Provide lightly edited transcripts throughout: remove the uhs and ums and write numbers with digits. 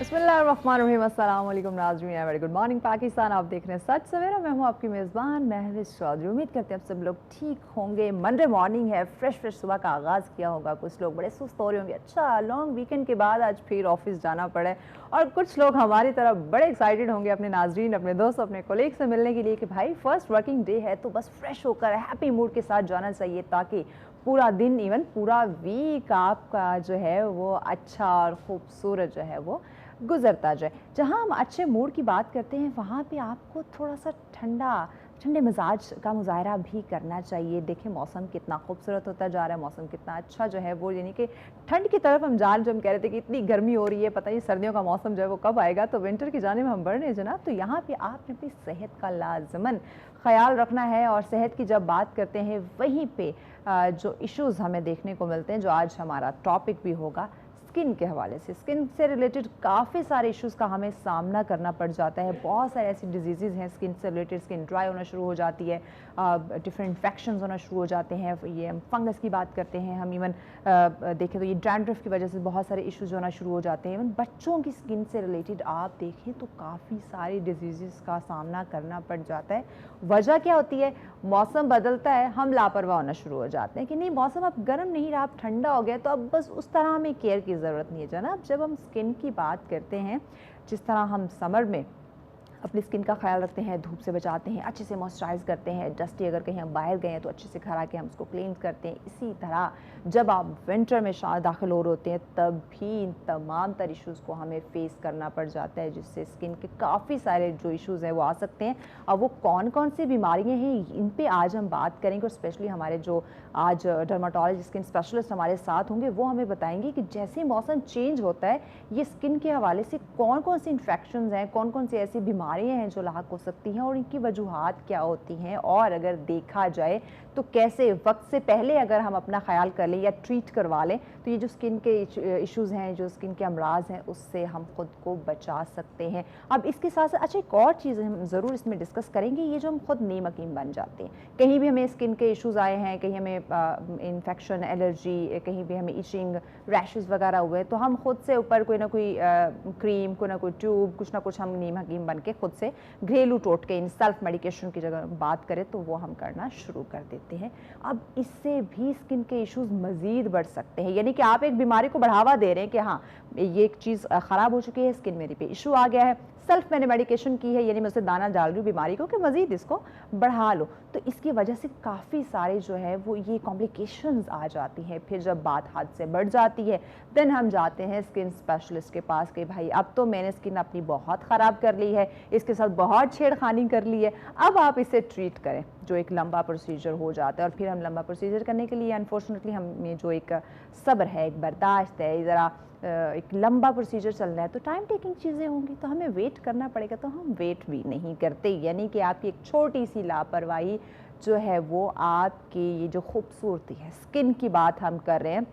बिस्मिल्लाहिर्रहमानिर्रहीम, अस्सलाम वालेकुम नाज़रीन, वेरी गुड मॉर्निंग पाकिस्तान। आप देख रहे हैं सच सवेरा। मैं हूं आपकी मेज़बान महविश चौधरी। उम्मीद करते हैं आप सब लोग ठीक होंगे। मंडे मॉर्निंग है, फ्रेश सुबह का आगाज़ किया होगा। कुछ लोग बड़े सुस्त हो रहे होंगे, अच्छा लॉन्ग वीकेंड के बाद आज फिर ऑफिस जाना पड़े। और कुछ लोग हमारी तरह बड़े एक्साइटेड होंगे अपने नाज़रीन, अपने दोस्त, अपने कोलीग से मिलने के लिए कि भाई फर्स्ट वर्किंग डे है तो बस फ्रेश होकर हैप्पी मूड के साथ जाना चाहिए, ताकि पूरा दिन इवन पूरा वीक आपका जो है वो अच्छा और खूबसूरत जो है वो गुजरता जाए। जहाँ हम अच्छे मूड की बात करते हैं वहाँ पे आपको थोड़ा सा ठंडे मिजाज का मुजाहरा भी करना चाहिए। देखिए मौसम कितना खूबसूरत होता जा रहा है, मौसम कितना अच्छा जो है वो, यानी कि ठंड की तरफ हम जान, जो हम कह रहे थे कि इतनी गर्मी हो रही है, पता नहीं सर्दियों का मौसम जो है वो कब आएगा, तो विंटर की जाने में हम बढ़ रहे हैं जनाब। तो यहाँ पे आपने अपनी सेहत का लाजमन ख्याल रखना है। और सेहत की जब बात करते हैं वहीं पे जो इश्यूज़ हमें देखने को मिलते हैं, जो आज हमारा टॉपिक भी होगा, स्किन के हवाले से, स्किन से रिलेटेड काफ़ी सारे इश्यूज़ का हमें सामना करना पड़ जाता है। बहुत सारे ऐसी डिजीज़ हैं स्किन से रिलेटेड, स्किन ड्राई होना शुरू हो जाती है, डिफरेंट इन्फेक्शंस होना शुरू हो जाते हैं। ये हम फंगस की बात करते हैं, हम इवन देखें तो ये डैंड्रफ की वजह से बहुत सारे इश्यूज होना शुरू हो जाते हैं। इवन बच्चों की स्किन से रिलेटेड आप देखें तो काफ़ी सारी डिजीज़ का सामना करना पड़ जाता है। वजह क्या होती है? मौसम बदलता है, हम लापरवाह होना शुरू हो जाते हैं कि नहीं मौसम अब गर्म नहीं रहा, अब ठंडा हो गया, तो अब बस उस तरह हमें केयर की ज़रूरत नहीं है जनाब। जब हम स्किन की बात करते हैं, जिस तरह हम समर में अपनी स्किन का ख्याल रखते हैं, धूप से बचाते हैं, अच्छे से मॉइस्चराइज़ करते हैं, डस्टी अगर कहीं हम बाहर गए हैं तो अच्छे से खरा के हम उसको क्लीन करते हैं, इसी तरह जब आप विंटर में दाखिल हो रहे होते हैं तब भी इन तमाम तर इशूज़ को हमें फेस करना पड़ जाता है, जिससे स्किन के काफ़ी सारे जो इशूज़ हैं वो आ सकते हैं। अब वो कौन कौन सी बीमारियाँ हैं इन पे आज हम बात करेंगे, और स्पेशली हमारे जो आज डर्माटोलॉजिस्ट, स्किन स्पेशलिस्ट हमारे साथ होंगे, वो हमें बताएंगे कि जैसे मौसम चेंज होता है ये स्किन के हवाले से कौन कौन सी इन्फेक्शंस हैं, कौन कौन सी ऐसी बीमारियां हैं जो लाक हो सकती हैं और इनकी वजूहात क्या होती हैं, और अगर देखा जाए तो कैसे वक्त से पहले अगर हम अपना ख्याल कर लें या ट्रीट करवा लें तो ये जो स्किन के इश्यूज़ हैं, जो स्किन के अमराज हैं, उससे हम खुद को बचा सकते हैं। अब इसके साथ साथ अच्छा एक और चीज़ हम ज़रूर इसमें डिस्कस करेंगे, ये जो हम खुद नेम हकीम बन जाते हैं, कहीं भी हमें स्किन के इश्यूज़ आए हैं, कहीं हमें इन्फेक्शन, एलर्जी, कहीं भी हमें इचिंग, रैशेज़ वगैरह हुए, तो हम खुद से ऊपर कोई ना कोई क्रीम, कोई ना कोई ट्यूब, कुछ ना कुछ हम नीम हकीम बन के खुद से घरेलू टोटके, इन सेल्फ मेडिकेशन की जगह बात करें तो वो हम करना शुरू कर देते हैं। अब इससे भी स्किन के इश्यूज़ मज़ीद बढ़ सकते हैं, यानी कि आप एक बीमारी को बढ़ावा दे रहे हैं कि हाँ ये एक चीज़ ख़राब हो चुकी है, स्किन मेरी पे इशू आ गया है, सेल्फ मैंने मेडिकेशन की है, यानी मैं उसे दाना डाल रही हूँ बीमारी को कि मज़ीद इसको बढ़ा लो, तो इसकी वजह से काफ़ी सारे जो है वो ये कॉम्प्लिकेशंस आ जाती हैं। फिर जब बात हद से बढ़ जाती है देन हम जाते हैं स्किन स्पेशलिस्ट के पास कि भाई अब तो मैंने स्किन अपनी बहुत ख़राब कर ली है, इसके साथ बहुत छेड़खानी कर ली है, अब आप इसे ट्रीट करें, जो एक लंबा प्रोसीजर हो जाता है। और फिर हम लंबा प्रोसीजर करने के लिए अनफॉर्चुनेटली हमें जो एक सब्र है, एक बर्दाश्त है, ज़रा एक लंबा प्रोसीजर चल रहा है तो टाइम टेकिंग चीज़ें होंगी, तो हमें वेट करना पड़ेगा, तो हम वेट भी नहीं करते, यानी कि आपकी एक छोटी सी लापरवाही जो है वो आपकी ये जो खूबसूरती है, स्किन की बात हम कर रहे हैं।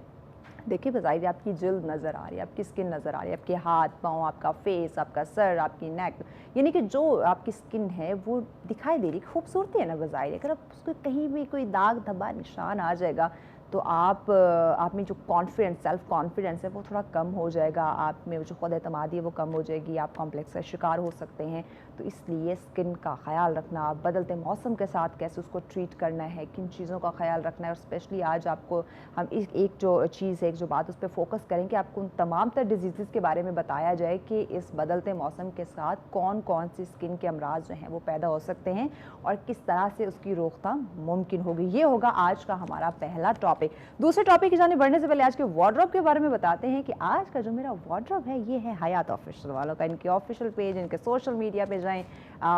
देखिए बज़ाहिर आपकी जिल्द नज़र आ रही है, आपकी स्किन नज़र आ रही है, आपके हाथ पाँव, आपका फेस, आपका सर, आपकी नेक, यानी कि जो आपकी स्किन है वो दिखाई दे रही खूबसूरती है ना बज़ाहिर। अगर आप उसको कहीं भी कोई दाग धब्बा निशान आ जाएगा तो आप में जो कॉन्फिडेंस, सेल्फ कॉन्फिडेंस है वो थोड़ा कम हो जाएगा, आप में जो खुद एतमादी है वो कम हो जाएगी, आप कॉम्प्लेक्स का शिकार हो सकते हैं। तो इसलिए स्किन का ख्याल रखना, बदलते मौसम के साथ कैसे उसको ट्रीट करना है, किन चीज़ों का ख्याल रखना है, और स्पेशली आज आपको हम एक जो चीज़ है, एक जो बात उस पर फोकस करेंगे, आपको उन तमाम तर डिजीज़ के बारे में बताया जाए कि इस बदलते मौसम के साथ कौन कौन सी स्किन के अमराज जो हैं वो पैदा हो सकते हैं और किस तरह से उसकी रोकथाम मुमकिन होगी। ये होगा आज का हमारा पहला टॉपिक। दूसरे टॉपिक की जाने बढ़ने से पहले आज के वार्डरोब के बारे में बताते हैं कि आज का जो मेरा वार्डरोब है ये है हयात ऑफिशियल वालों का। इनके ऑफिशियल पेज, इनके सोशल मीडिया पे जाएं,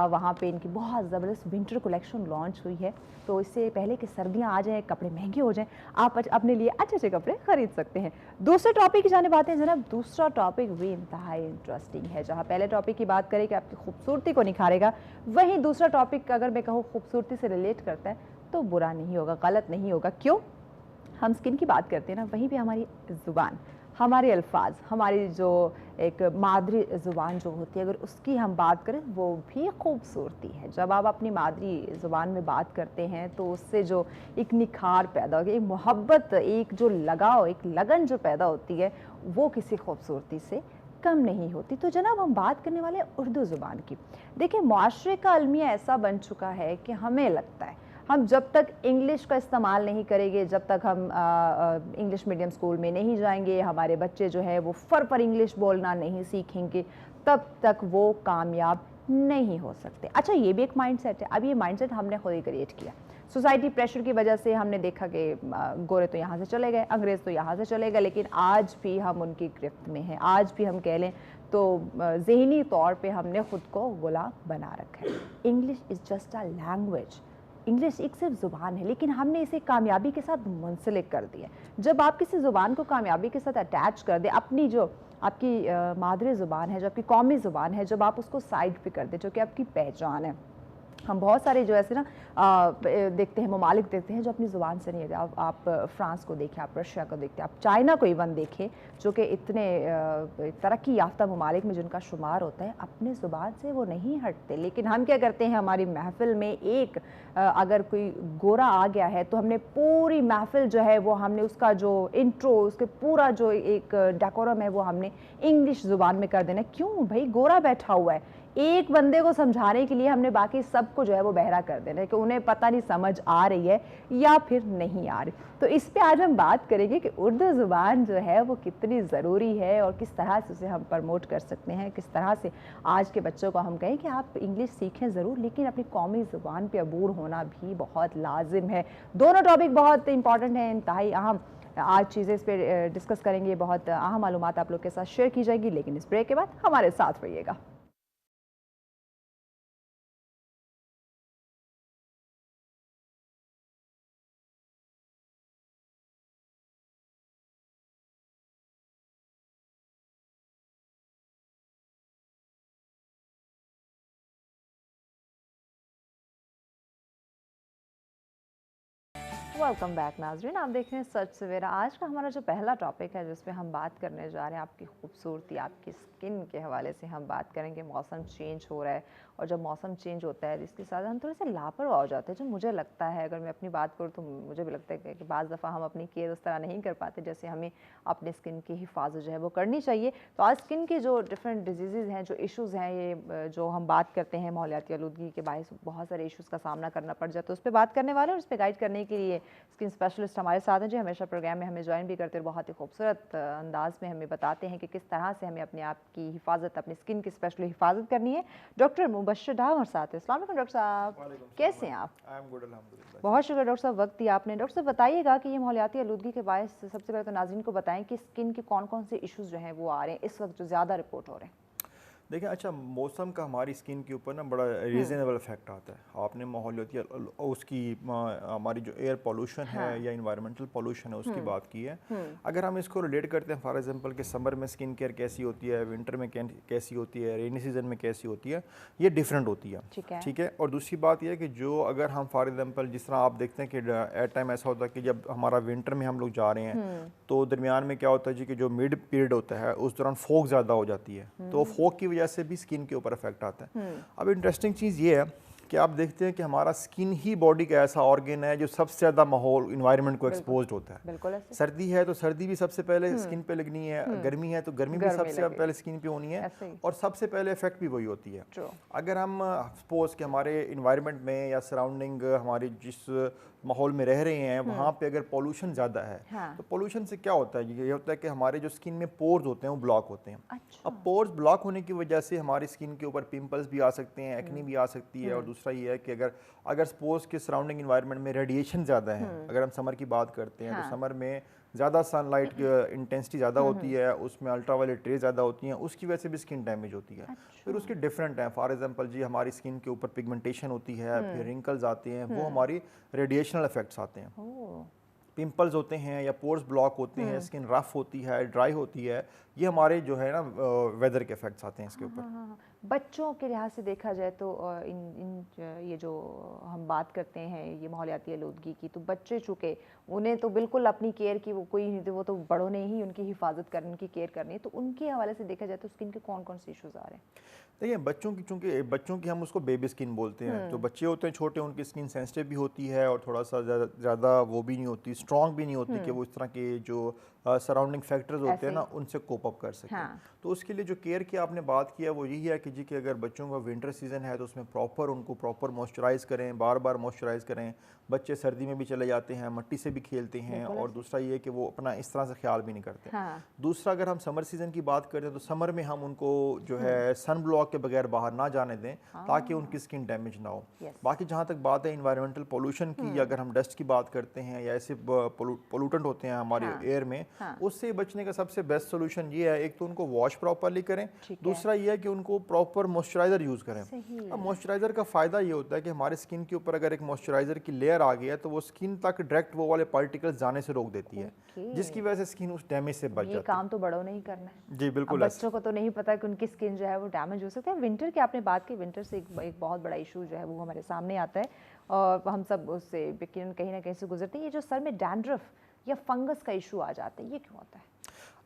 वहाँ पे इनकी बहुत ज़बरदस्त विंटर कलेक्शन लॉन्च हुई है, तो इससे पहले कि सर्दियाँ आ जाएँ, कपड़े महंगे हो जाएं, आप अपने लिए अच्छे अच्छे कपड़े खरीद सकते हैं। दूसरे टॉपिक की जाने बातें जनाब, दूसरा टॉपिक भी इंतहाई इंटरेस्टिंग है। जहाँ पहले टॉपिक की बात करें कि आपकी खूबसूरती को निखारेगा, वहीं दूसरा टॉपिक अगर मैं कहूँ खूबसूरती से रिलेट करता है तो बुरा नहीं होगा, गलत नहीं होगा। क्यों? हम स्किन की बात करते हैं ना, वहीं पे हमारी ज़ुबान, हमारे अल्फाज, हमारी जो एक मादरी ज़ुबान जो होती है, अगर उसकी हम बात करें वो भी खूबसूरती है। जब आप अपनी मादरी ज़ुबान में बात करते हैं तो उससे जो एक निखार पैदा होगी, एक मोहब्बत, एक जो लगाव, एक लगन जो पैदा होती है वो किसी खूबसूरती से कम नहीं होती। तो जनाब हम बात करने वाले हैं उर्दू ज़ुबान की। देखिए माशरे का अलमिया ऐसा बन चुका है कि हमें लगता है हम जब तक इंग्लिश का इस्तेमाल नहीं करेंगे, जब तक हम इंग्लिश मीडियम स्कूल में नहीं जाएंगे, हमारे बच्चे जो है वो फर इंग्लिश बोलना नहीं सीखेंगे, तब तक वो कामयाब नहीं हो सकते। अच्छा ये भी एक माइंडसेट है। अब ये माइंडसेट हमने खुद ही क्रिएट किया। सोसाइटी प्रेशर की वजह से हमने देखा कि गोरे तो यहाँ से चले गए, अंग्रेज़ तो यहाँ से चले गए, लेकिन आज भी हम उनकी गिरफ्त में हैं। आज भी हम कह लें तो ज़हनी तौर पे हमने ख़ुद को गुलाम बना रखा है। English is just a language. English एक सिर्फ ज़ुबान है, लेकिन हमने इसे कामयाबी के साथ मुंसलिक कर दिया। जब आप किसी ज़ुबान को कामयाबी के साथ अटैच कर दें, अपनी जो आपकी मादरी ज़ुबान है, जो आपकी कौमी ज़ुबान है, जब आप उसको साइड पे कर दें, जो कि आपकी पहचान है। हम बहुत सारे जो ऐसे ना देखते हैं, ममालिक देखते हैं जो अपनी ज़ुबान से नहीं है। आप फ्रांस को देखें, आप रशिया को देखते हैं, आप चाइना को इवन देखें, जो कि इतने तरक्की याफ्ता ममालिक में जिनका शुमार होता है, अपनी ज़ुबान से वो नहीं हटते। लेकिन हम क्या करते हैं, हमारी महफ़िल में एक अगर कोई गोरा आ गया है तो हमने पूरी महफ़िल जो है वो हमने उसका जो इंट्रो, उसके पूरा जो एक डेकोरम है वो हमने इंग्लिश ज़ुबान में कर देना। क्यों भाई, गोरा बैठा हुआ है, एक बंदे को समझाने के लिए हमने बाकी सबको जो है वो बहरा कर देना है कि उन्हें पता नहीं समझ आ रही है या फिर नहीं आ रही। तो इस पे आज हम बात करेंगे कि उर्दू ज़ुबान जो है वो कितनी ज़रूरी है और किस तरह से उसे हम प्रमोट कर सकते हैं, किस तरह से आज के बच्चों को हम कहें कि आप इंग्लिश सीखें ज़रूर, लेकिन अपनी कौमी ज़ुबान पे अबूर होना भी बहुत लाजिम है। दोनों टॉपिक बहुत इंपॉर्टेंट हैं, इंतहाई अहम। आज चीज़ें इस पर डिस्कस करेंगे, बहुत अहम मालूमात आप लोग के साथ शेयर की जाएगी, लेकिन इस ब्रेक के बाद हमारे साथ रहिएगा। वेलकम बैक नाजरीन, आप देख रहे हैं सच सवेरा। आज का हमारा जो पहला टॉपिक है जिस पे हम बात करने जा रहे हैं, आपकी खूबसूरती, आपकी स्किन के हवाले से हम बात करेंगे। मौसम चेंज हो रहा है और जब मौसम चेंज होता है इसके साथ हम थोड़े से लापरवाह हो जाते हैं। जो मुझे लगता है, अगर मैं अपनी बात करूँ तो मुझे भी लगता है कि बाज़ दफ़ा हम अपनी केयर उस तरह नहीं कर पाते जैसे हमें अपनी स्किन की हिफाजत जो है वो करनी चाहिए। तो आज स्किन के जो डिफरेंट डिजीज़ हैं, जो इशूज़ हैं, ये जो हम बात करते हैं माहौलियाती आलूदगी के बायस बहुत सारे इशूज़ का सामना करना पड़ जाता है, उस पर बात करने वाले और उस पर गाइड करने के लिए स्किन स्पेशलिस्ट हमारे साथ हैं, जो हमेशा प्रोग्राम में हमें ज्वाइन भी करते हैं, बहुत ही खूबसूरत अंदाज में हमें बताते हैं कि किस तरह से हमें अपने आप की हिफाजत, अपनी स्किन की स्पेशली हिफाजत करनी है। डॉक्टर मुबश्शिर डार हमारे साथ है। अस्सलाम वालेकुम डॉक्टर साहब, कैसे हैं आप? आई एम गुड, अल्हम्दुलिल्लाह। बहुत शुक्रिया डॉक्टर साहब, वक्त दिया आपने। डॉक्टर साहब बताइएगा कि ये माहौलियाती आलूदगी के बायस सबसे पहले तो नाज़रीन को बताएं कि स्किन के कौन कौन से इशूज़ जो हैं वो आ रहे हैं इस वक्त, जो ज़्यादा रिपोर्ट हो रहे हैं। देखिए, अच्छा, मौसम का हमारी स्किन के ऊपर ना बड़ा रीज़नेबल इफेक्ट आता है। आपने माहौलियाती उसकी हमारी जो एयर पोल्यूशन है या इन्वायरमेंटल पोल्यूशन है उसकी बात की है। अगर हम इसको रिलेट करते हैं, फॉर एग्जांपल कि समर में स्किन केयर कैसी होती है, विंटर में कैसी होती है, रेनी सीजन में कैसी होती है, ये डिफरेंट होती है। ठीक है। और दूसरी बात यह है कि जो अगर हम फॉर एग्जांपल जिस तरह आप देखते हैं कि एट टाइम ऐसा होता है कि जब हमारा विंटर में हम लोग जा रहे हैं तो दरमियान में क्या होता है जी कि जो मिड पीरियड होता है उस दौरान फोग ज़्यादा हो जाती है, तो फोग की वजह से भी स्किन के ऊपर इफेक्ट आता है। अब इंटरेस्टिंग चीज़ ये है कि आप देखते हैं कि हमारा स्किन ही बॉडी का ऐसा ऑर्गन है जो सबसे ज़्यादा माहौल इन्वायरमेंट को एक्सपोज होता है। बिल्कुल ऐसे। सर्दी है तो सर्दी भी सबसे पहले स्किन पे लगनी है, गर्मी है तो गर्मी भी सबसे पहले स्किन पे होनी है, और सबसे पहले इफेक्ट भी वही होती है। अगर हम सपोज कि हमारे इन्वायरमेंट में या सराउंडिंग हमारे जिस माहौल में रह रहे हैं वहाँ पे अगर पोल्यूशन ज़्यादा है तो पोल्यूशन से क्या होता है, ये होता है कि हमारे जो स्किन में पोर्स होते हैं वो ब्लॉक होते हैं। अब पोर्स ब्लॉक होने की वजह से हमारी स्किन के ऊपर पिंपल्स भी आ सकते हैं, एक्ने भी आ सकती है। और दूसरा ये है कि अगर सपोज के सराउंडिंग इन्वायरमेंट में रेडिएशन ज़्यादा है, अगर हम समर की बात करते हैं तो समर में ज़्यादा सनलाइट की इंटेंसिटी ज़्यादा होती है, उसमें अल्ट्रावायलेट रेज ज़्यादा होती हैं, उसकी वजह से भी स्किन डैमेज होती है। फिर उसके डिफरेंट हैं, फॉर एग्जांपल जी हमारी स्किन के ऊपर पिगमेंटेशन होती है, फिर रिंकल्स आते हैं, वो हमारी रेडिएशनल इफेक्ट्स आते हैं। पिंपल्स होते हैं या पोर्स ब्लॉक होते हैं, स्किन रफ होती है, ड्राई होती है, ये हमारे जो है ना वेदर के इफेक्ट्स आते हैं इसके ऊपर। बच्चों के लिहाज से देखा जाए तो ये जो हम बात करते हैं ये माहौलियाती आलूदगी की, तो बच्चे चूँकि उन्हें तो बिल्कुल अपनी केयर की वो कोई नहीं, वो तो बड़ों ने ही उनकी हिफाजत करनी, उनकी केयर करनी है। तो उनके हवाले से देखा जाए तो स्किन के कौन कौन से इशूज़ आ रहे हैं? देखिए, बच्चों की, चूँकि बच्चों की हम उसको बेबी स्किन बोलते हैं, तो बच्चे होते हैं छोटे, उनकी स्किन सेंसिटिव भी होती है और थोड़ा सा ज़्यादा वो भी नहीं होती, स्ट्रॉन्ग भी नहीं होती कि वो इस तरह के जो सराउंडिंग फैक्टर्स होते हैं ना उनसे कोप अप कर सकें। तो उसके लिए जो केयर की आपने बात किया वो यही है कि जी कि अगर बच्चों का विंटर सीज़न है तो उसमें उनको प्रॉपर मॉइस्चराइज़ करें, बार बार मॉइस्चराइज़ करें। बच्चे सर्दी में भी चले जाते हैं, मिट्टी से भी खेलते हैं, और दूसरा ये कि वो अपना इस तरह से ख्याल भी नहीं करते। दूसरा, अगर हम समर सीज़न की बात करें तो समर में हम उनको जो है सन ब्लॉक के बगैर बाहर ना जाने दें ताकि उनकी स्किन डैमेज ना हो। बाकी जहाँ तक बात है इन्वायरमेंटल पोल्यूशन की, या अगर हम डस्ट की बात करते हैं या ऐसे पोल्यूटेंट होते हैं हमारे एयर में, उससे बचने का सबसे बेस्ट सोल्यूशन ये है, एक तो उनको वॉश प्रॉपरली करें, दूसरा ये है कि उनको प्रॉपर मॉइस्चराइजर यूज़ करें। अब मॉइस्चराइजर का फ़ायदा ये होता है कि हमारे स्किन के ऊपर अगर एक मॉइस्चराइजर की लेयर आ गई है तो वो स्किन तक डायरेक्ट वो वाले पार्टिकल्स जाने से रोक देती है, जिसकी वजह से स्किन उस डैमेज से बच जाती है। ये काम तो बड़ों ने ही करना है जी बिल्कुल। बच्चों को तो नहीं पता कि उनकी स्किन जो है वो डैमेज हो सकता है। विंटर की आपने बात की, विंटर से एक बहुत बड़ा इशू जो है वो हमारे सामने आता है और हम सब उससे यकीनन कहीं ना कहीं से गुजरते हैं। ये जो सर में डैंड्रफ या फंगस का इशू आ जाता है, ये क्यों होता है?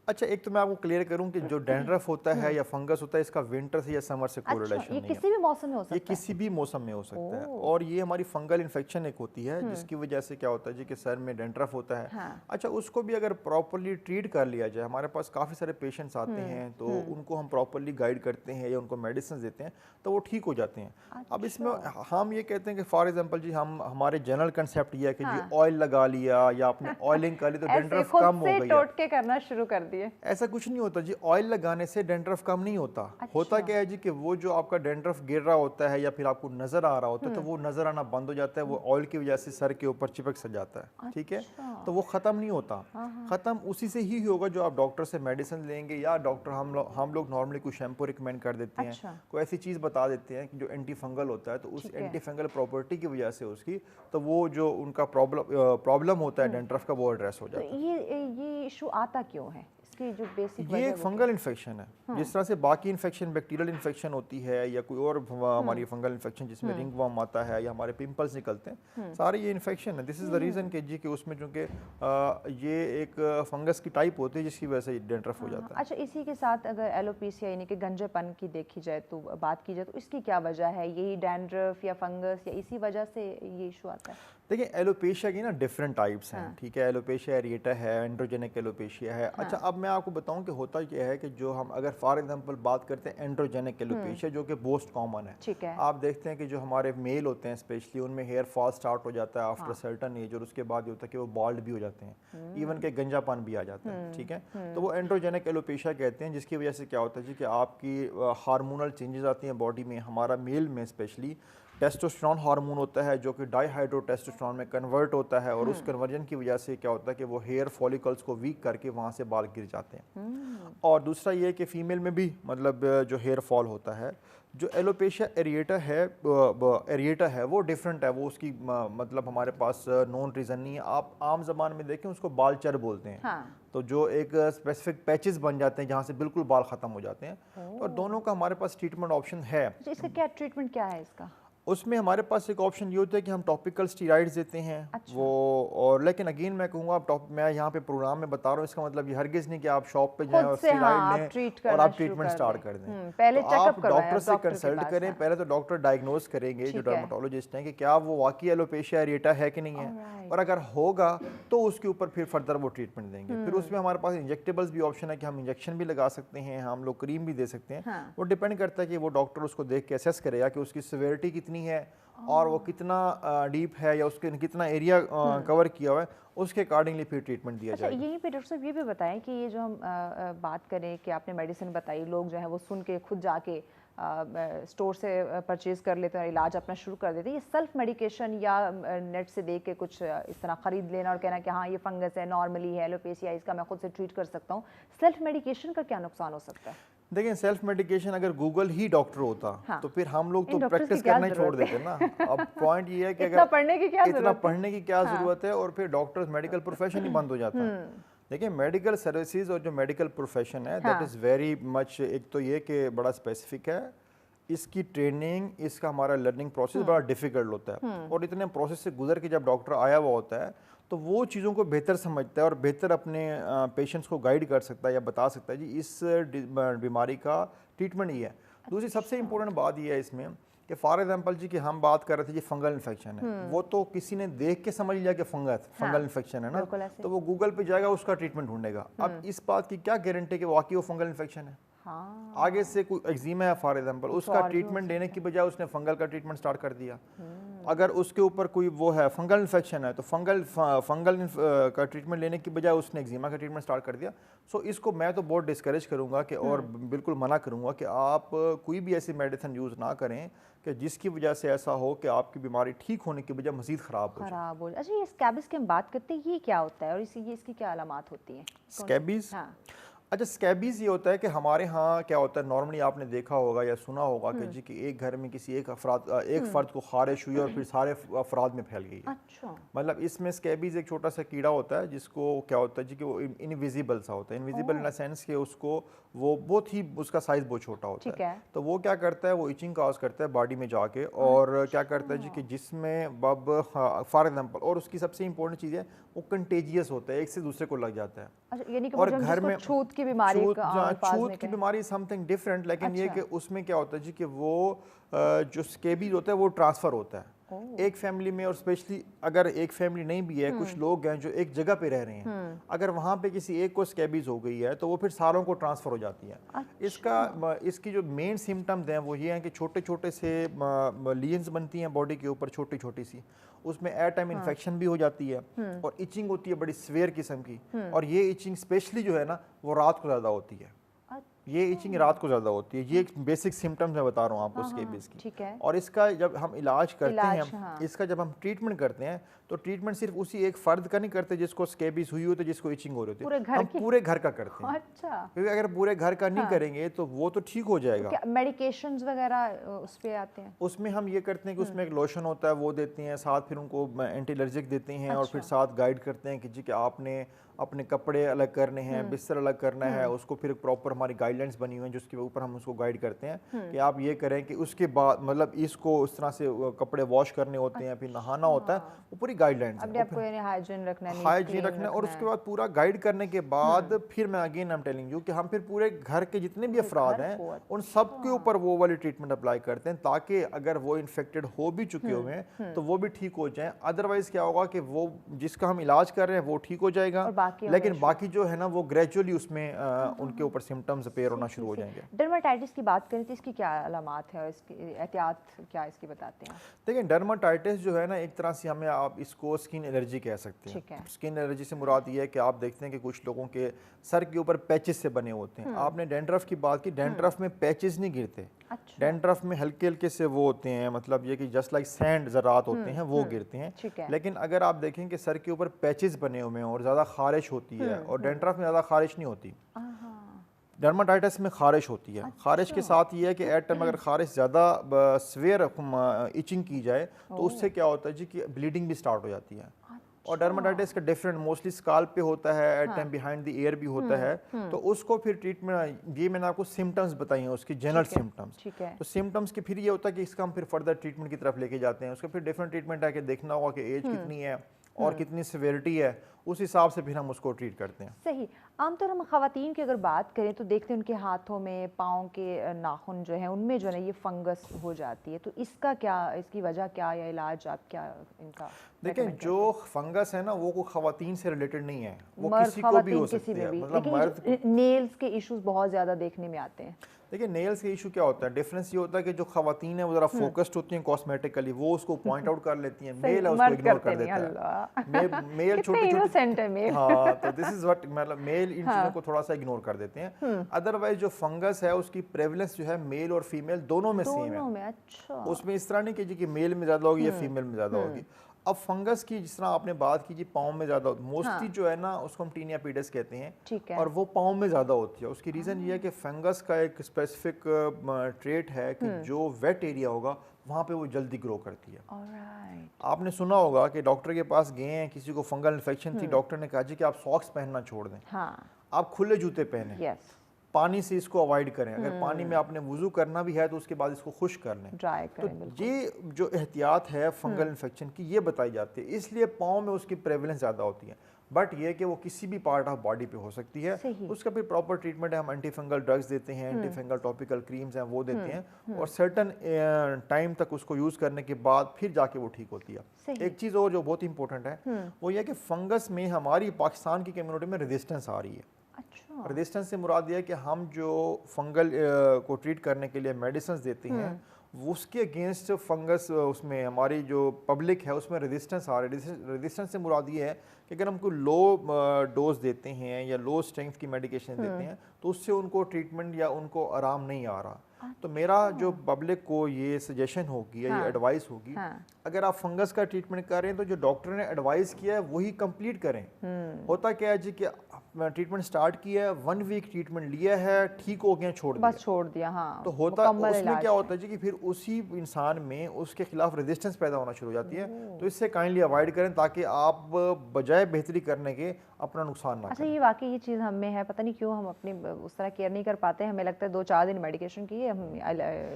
अच्छा, एक तो मैं आपको क्लियर करूं कि जो डैंड्रफ होता है या फंगस होता है, इसका विंटर से या समर से कोरिलेशन नहीं है। ये किसी भी मौसम में हो सकता है? ये किसी भी मौसम में हो सकता है, और ये हमारी फंगल इन्फेक्शन एक होती है जिसकी वजह से क्या होता है जी कि सर में डैंड्रफ होता है। अच्छा, उसको भी अगर प्रॉपरली ट्रीट कर लिया जाए, हमारे पास काफ़ी सारे पेशेंट्स आते हैं तो उनको हम प्रॉपरली गाइड करते हैं या उनको मेडिसिन देते हैं तो वो ठीक हो जाते हैं। अब इसमें हम ये कहते हैं कि फॉर एग्जाम्पल जी, हम हमारे जनरल कंसेप्ट ये है कि जी ऑयल लगा लिया या आपने ऑयलिंग कर ली तो डैंड्रफ कम हो गई, टोटके करना शुरू कर दिए। ऐसा कुछ नहीं होता जी। ऑयल लगाने से डैंड्रफ कम नहीं होता। होता क्या है जी कि वो जो आपका डैंड्रफ गिर रहा होता है या फिर आपको नजर आ रहा होता है तो वो नजर आना बंद हो जाता है, वो ऑयल की वजह से सर के ऊपर चिपक सा जाता है। ठीक है, तो वो खत्म नहीं होता। खत्म उसी से ही होगा जो आप डॉक्टर से मेडिसिन लेंगे, या डॉक्टर हम लोग नॉर्मली कोई शैम्पू रिकमेंड कर देते हैं, कोई ऐसी चीज बता देते हैं कि जो एंटी फंगल होता है, तो उस एंटी फंगल प्रॉपर्टी की वजह से उसकी तो वो जो उनका प्रॉब्लम होता है डैंड्रफ का, वो एड्रेस हो जाता है। ये इशू आता क्यों है? जो बेसिक ये एक फंगल इन्फेक्शन है। जिस तरह से बाकी इन्फेक्शन बैक्टीरियल इन्फेक्शन होती है या कोई और हमारी फंगल इन्फेक्शन जिसमें रिंग वर्म आता है या हमारे पिंपल्स निकलते हैं, सारे ये इन्फेक्शन है। दिस इज द रीजन कि जी कि उसमें चूंकि ये एक फंगस की टाइप होती है जिसकी वजह से डैंड्रफ हो जाता है। अच्छा, इसी के साथ अगर एलोपेशिया यानी कि गंजेपन की देखी जाए तो बात की जाए तो इसकी क्या वजह है? यही डैंड्रफ या फंगस या इसी वजह से ये इशू आता है? देखिए, एलोपेशिया की ना डिफरेंट टाइप्स हैं। ठीक है, एलोपेशिया एरिएटा है, एंड्रोजेनिक एलोपेशिया है। अच्छा, अब मैं आपको बताऊं कि होता क्या है कि जो हम अगर फॉर एग्जांपल बात करते हैं एंड्रोजेनिक एलोपेशिया, जो कि मोस्ट कॉमन है। ठीक है, आप देखते हैं कि जो हमारे मेल होते हैं स्पेशली, उनमें हेयर फॉल स्टार्ट हो जाता है आफ्टर सर्टन एज, और उसके बाद ये होता है कि वो बाल्ड भी हो जाते हैं, इवन के गंजापन भी आ जाता है। ठीक है, तो वो एंड्रोजेनिक एलोपेशिया कहते हैं, जिसकी वजह से क्या होता है जी कि आपकी हार्मोनल चेंजेस आती हैं बॉडी में। हमारा मेल में स्पेशली टेस्टोस्टेरोन हार्मोन होता है जो कि डाईहाइड्रोटेस्टोस्टेरोन में कन्वर्ट होता है, और उस कन्वर्जन की वजह से क्या होता है कि वो हेयर फॉलिकल्स को वीक करके वहाँ से बाल गिर जाते हैं। और दूसरा ये कि फीमेल में भी मतलब जो हेयर फॉल होता है, जो एलोपेशिया एरिएटा है वो डिफरेंट है। वो उसकी मतलब हमारे पास नॉन रीज़न नहीं है। आप आम ज़बान में देखें उसको बालचर बोलते हैं। तो जो एक स्पेसिफिक पैचेस बन जाते हैं जहाँ से बिल्कुल बाल ख़त्म हो जाते हैं। और दोनों का हमारे पास ट्रीटमेंट ऑप्शन है। इसका क्या ट्रीटमेंट क्या है इसका? उसमें हमारे पास एक ऑप्शन ये होता है कि हम टॉपिकल स्टीराइड्स देते हैं। अच्छा। वो और लेकिन अगेन मैं कहूँगा, आप मैं यहाँ पे प्रोग्राम में बता रहा हूँ, इसका मतलब ये हरगिज़ नहीं कि आप शॉप पे जाएं और स्टीराइड लें और आप ट्रीटमेंट स्टार्ट कर दें। पहले तो आप डॉक्टर से कंसल्ट करें। पहले तो डॉक्टर डायग्नोज करेंगे, जो डर्मेटोलॉजिस्ट हैं, कि क्या वो वाकई एलोपेशिया एरिएटा है कि नहीं है, और अगर होगा तो उसके ऊपर फिर फर्दर वो ट्रीटमेंट देंगे। फिर उसमें हमारे पास इंजेक्टेबल्स भी ऑप्शन है कि हम इंजेक्शन भी लगा सकते हैं, हम लोग क्रीम भी दे सकते हैं। वो डिपेंड करता है कि वो डॉक्टर उसको देख के असेस करेगा कि उसकी सिवियरिटी कितनी है और वो कितना डीप है या उसके कितना एरिया कवर किया हुआ है, उसके अकॉर्डिंगली फिर ट्रीटमेंट दिया जाएगा। यहीं पे डॉक्टर साहब ये भी बताएं कि ये जो हम बात करें कि आपने मेडिसिन बताई, लोग जो है वो सुन के खुद जाके स्टोर से परचेज कर लेते हैं, इलाज अपना शुरू कर देते हैं। ये सेल्फ मेडिकेशन या नेट से देख के कुछ इस तरह ख़रीद लेना और कहना कि हाँ ये फंगस है, नॉर्मली है, एलोपेशिया, इसका मैं खुद से ट्रीट कर सकता हूँ, सेल्फ मेडिकेशन का क्या नुकसान हो सकता है? देखिए, सेल्फ मेडिकेशन अगर गूगल ही डॉक्टर होता तो फिर हम लोग तो प्रैक्टिस करना ही छोड़ देते ना। अब पॉइंट ये है कि अगर इतना पढ़ने की क्या जरूरत है, और फिर डॉक्टर्स मेडिकल प्रोफेशन ही बंद हो जाता है। देखिए, मेडिकल सर्विसेज और जो मेडिकल प्रोफेशन है दैट इज़ वेरी मच, एक तो ये कि बड़ा स्पेसिफिक है, इसकी ट्रेनिंग, इसका हमारा लर्निंग प्रोसेस बड़ा डिफिकल्ट होता है, और इतने प्रोसेस से गुजर के जब डॉक्टर आया हुआ होता है तो वो चीज़ों को बेहतर समझता है और बेहतर अपने पेशेंट्स को गाइड कर सकता है या बता सकता है जी इस बीमारी का ट्रीटमेंट ये है। दूसरी सबसे इम्पोर्टेंट बात ये है इसमें कि फॉर एग्जांपल जी कि हम बात कर रहे थे जी फंगल इन्फेक्शन है, वो तो किसी ने देख के समझ लिया कि फंगल इन्फेक्शन है ना, तो वो गूगल पे जाएगा, उसका ट्रीटमेंट ढूंढेगा। अब इस बात की क्या गारंटी कि वाकई वो फंगल इन्फेक्शन है? हाँ। आगे से कोई एक्जिमा है फॉर एग्जांपल, उसका ट्रीटमेंट देने की बजाय उसने फंगल का ट्रीटमेंट स्टार्ट कर दिया। अगर उसके ऊपर कोई वो है फंगल इन्फेक्शन है तो फंगल का ट्रीटमेंट लेने की बजाय उसने एक्जिमा का ट्रीटमेंट स्टार्ट कर दिया। सो इसको मैं तो बहुत डिस्करेज करूंगा कि और बिल्कुल मना करूंगा कि आप कोई भी ऐसी मेडिसिन यूज़ ना करें कि जिसकी वजह से ऐसा हो कि आपकी बीमारी ठीक होने की बजाय मजीद ख़राब हो जाए। अच्छा, ये स्कैबिस की हम बात करते हैं, ये क्या होता है और इसकी क्या अलामात होती हैं? स्कैबीज, हाँ। अच्छा स्कैबीज ये होता है कि हमारे यहाँ क्या होता है, नॉर्मली आपने देखा होगा या सुना होगा कि जी कि एक घर में किसी एक फ़र्द को खारिश हुई और फिर सारे अफराद में फैल गई है। अच्छा। मतलब इसमें स्कैबीज एक छोटा सा कीड़ा होता है जिसको क्या होता है जी कि वो इनविजिबल सा होता है, इनविजिबल इन द सेंस कि उसको वो बहुत ही उसका साइज़ बहुत छोटा होता है। तो वो क्या करता है, वो इचिंग काज करता है बॉडी में जाके और क्या करता है जी कि जिसमें फॉर एग्जाम्पल, और उसकी सबसे इंपॉर्टेंट चीज़ है वो कंटेजियस होता है, एक से दूसरे को लग जाता है। अच्छा, यानी कि और घर में छूत की बीमारी समथिंग डिफरेंट, लेकिन ये कि उसमें क्या होता है जी कि वो जो स्कैबीज होता है वो ट्रांसफ़र होता है एक फैमिली में, और स्पेशली अगर एक फैमिली नहीं भी है, कुछ लोग हैं जो एक जगह पे रह रहे हैं, अगर वहाँ पे किसी एक को स्कैबीज हो गई है तो वो फिर सारों को ट्रांसफ़र हो जाती है। अच्छा। इसकी जो मेन सिम्टम्स हैं वो ये हैं कि छोटे छोटे से लीजन्स बनती हैं बॉडी के ऊपर, छोटी छोटी सी, उसमें एयर टाइम इन्फेक्शन भी हो जाती है और इचिंग होती है बड़ी स्वेयर किस्म की, और ये इचिंग स्पेशली जो है ना वो रात को ज़्यादा होती है। ये इचिंग रात को ज़्यादा होती है। ये एक बेसिक सिम्टम्स मैं बता रहा हूँ आपको स्कैबीज की। ठीक है। और इसका जब हम इलाज करते हैं, इसका जब हम ट्रीटमेंट करते हैं तो ट्रीटमेंट सिर्फ उसी एक फ़र्द का नहीं करते जिसको स्कैबीज हुई होती है, जिसको इचिंग हो रही होती है, हम पूरे घर का करते हैं। अच्छा। क्योंकि अगर पूरे घर का नहीं करेंगे तो वो तो ठीक हो जाएगा। तो मेडिकेशंस वगैरह उस पे आते हैं? उसमें हम ये करते हैं कि उसमें एक लोशन होता है वो देते हैं साथ, फिर उनको एंटी एलर्जिक देते हैं और फिर साथ गाइड करते हैं कि जी कि आपने अपने कपड़े अलग करने हैं, बिस्तर अलग करना है, उसको फिर प्रॉपर हमारी गाइडलाइंस बनी हुई हैं जिसके ऊपर हम उसको गाइड करते हैं कि आप ये करें कि उसके बाद मतलब इसको उस तरह से कपड़े वॉश करने होते हैं, फिर नहाना होता है, वो पूरी गाइडलाइंस है। आपको हाइजीन रखना है, हाइजीन रखना है, और उसके बाद पूरा गाइड करने के बाद फिर मैं again I am telling you कि हम फिर पूरे घर के जितने भी अफराद हैं उन सब के ऊपर वो वाली ट्रीटमेंट अप्लाई करते हैं ताकि अगर वो इन्फेक्टेड हो भी चुके हुए हैं तो वो भी ठीक हो जाएं। अदरवाइज क्या होगा कि वो जिसका हम इलाज कर रहे हैं वो ठीक हो जाएगा, लेकिन बाकी जो है ना वो ग्रेजुअली उसमें उनके ऊपर सिम्टम्स अपेयर होना शुरू हो जाएंगे। डर्माटाइटिस की बात करें तो इसकी क्या अलामात है और इसकी एहतियात क्या इसकी बताते हैं? देखिए डर्माटाइटिस जो है ना एक तरह से हमें आप इसको स्किन एलर्जी कह सकते हैं। स्किन एलर्जी से मुराद ये है कि आप देखते हैं कि कुछ लोगों के सर के ऊपर पैचेस से बने होते हैं। आपने डैंड्रफ की बात की, डैंड्रफ में पैचेस नहीं गिरते। अच्छा। डैंड्रफ में हल्के हल्के से वो होते हैं, मतलब ये कि जस्ट लाइक सैंड ज़रात होते हैं वो गिरते हैं। लेकिन अगर आप देखें कि सर के ऊपर पैचेस बने हुए हैं और ज़्यादा खारिश होती है, और डैंड्रफ में ज़्यादा खारिश नहीं होती, डर्माटाइटिस में खारिश होती है। अच्छा। खारिश के साथ ये है कि एट टाइम अगर खारिश ज़्यादा स्वेयर इचिंग की जाए तो उससे क्या होता है जी कि ब्लीडिंग भी स्टार्ट हो जाती है। और डर्माटाइटिस का डिफरेंट मोस्टली स्काल्प पे होता है, at time behind the ear भी होता है। तो उसको फिर ट्रीटमेंट, ये मैंने आपको सिम्टम्स बताई हैं उसकी जनरल सिम्टम्स। तो सिम्टम्स के फिर ये होता है कि इसका हम फिर फर्दर ट्रीटमेंट की तरफ लेके जाते हैं। उसका फिर डिफरेंट ट्रीटमेंट है कि देखना होगा कि एज कितनी है और कितनी सिवियरिटी है, उस हिसाब से फिर हम उसको ट्रीट करते हैं। सही। आमतौर हम ख़वातीन की अगर बात करें तो देखते हैं उनके हाथों में, पाँव के नाखून जो है उनमें जो है ये फंगस हो जाती है, तो इसका क्या, इसकी वजह क्या या इलाज आप क्या इनका? देखिए जो फंगस है ना वो कोई ख़वातीन से रिलेटेड नहीं है, वो किसी को भी हो सकती है। मतलब मर्द नेल्स के इश्यूज बहुत ज़्यादा देखने में आते हैं। देखिए नेल्स के इशू क्या होता है, डिफरेंस ये होता है कि जो खवातीन है वो जरा फोकस्ड होती हैं कॉस्मेटिकली, वो उसको पॉइंट आउट कर लेती हैं। मेल है उसको इग्नोर कर देता है। मेल छोटे-छोटे, हाँ, तो दिस इज व्हाट, मतलब मेल इन चीजों को थोड़ा सा इग्नोर कर देते हैं। अदरवाइज जो फंगस है उसकी प्रेवलेंस जो है मेल और फीमेल दोनों में सेम है। अच्छा। उसमें इस तरह नहीं कीजिए कि मेल में ज्यादा होगी या फीमेल में ज्यादा होगी। अब फंगस की जिस तरह आपने बात की जी पाँव में ज़्यादा होती है, मोस्टली जो है ना उसको हम टीनिया पीडस कहते हैं, और वो पाँव में ज़्यादा होती है। उसकी रीज़न ये है कि फंगस का एक स्पेसिफिक ट्रेट है कि जो वेट एरिया होगा वहाँ पे वो जल्दी ग्रो करती है। आपने सुना होगा कि डॉक्टर के पास गए हैं, किसी को फंगल इन्फेक्शन थी, डॉक्टर ने कहा जी कि आप सॉक्स पहनना छोड़ दें, आप खुले जूते पहने, पानी से इसको अवॉइड करें। अगर पानी में आपने वुजू करना भी है तो उसके बाद इसको खुश कर लें, ड्राई करें। तो ये जो एहतियात है फंगल इन्फेक्शन की ये बताई जाती है, इसलिए पाँव में उसकी प्रेवलेंस ज़्यादा होती है। बट ये कि वो किसी भी पार्ट ऑफ बॉडी पे हो सकती है, उसका भी प्रॉपर ट्रीटमेंट है। हम एंटी फंगल ड्रग्स देते हैं, एंटी फंगल टॉपिकल क्रीम्स हैं वो देते हैं, और सर्टन टाइम तक उसको यूज़ करने के बाद फिर जाके वो ठीक होती है। एक चीज़ और जो बहुत इंपॉर्टेंट है वो ये कि फंगस में हमारी पाकिस्तान की कम्युनिटी में रेजिस्टेंस आ रही है। रेजिस्टेंस से मुराद ये है कि हम जो फंगल को ट्रीट करने के लिए मेडिसिन देते हैं उसके अगेंस्ट फंगस उसमें हमारी जो पब्लिक है उसमें रेजिस्टेंस आ रही है। रेजिस्टेंस से मुराद ये है कि अगर हमको लो डोज देते हैं या लो स्ट्रेंथ की मेडिकेशन देते हैं तो उससे उनको ट्रीटमेंट या उनको आराम नहीं आ रहा। तो मेरा जो पब्लिक को ये सजेशन होगी या ये एडवाइस होगी, अगर आप फंगस का ट्रीटमेंट कर रहे हैं तो जो डॉक्टर ने एडवाइस किया है वही कंप्लीट करें। होता क्या है जी कि ट्रीटमेंट स्टार्ट किया है, 1 वीक ट्रीटमेंट लिया है, ठीक हो गया, छोड़ दिया। हाँ, तो होता उसमें क्या होता है जी कि फिर उसी इंसान में उसके खिलाफ रेजिस्टेंस पैदा होना शुरू हो जाती है। तो इससे काइंडली अवॉइड करें ताकि आप बजाय बेहतरी करने के अपना नुकसान ना करें। ये वाकई ये चीज़ हमें है, पता नहीं क्यों हम अपनी उस तरह केयर नहीं कर पाते। हमें लगता है 2-4 दिन मेडिकेशन की है, हम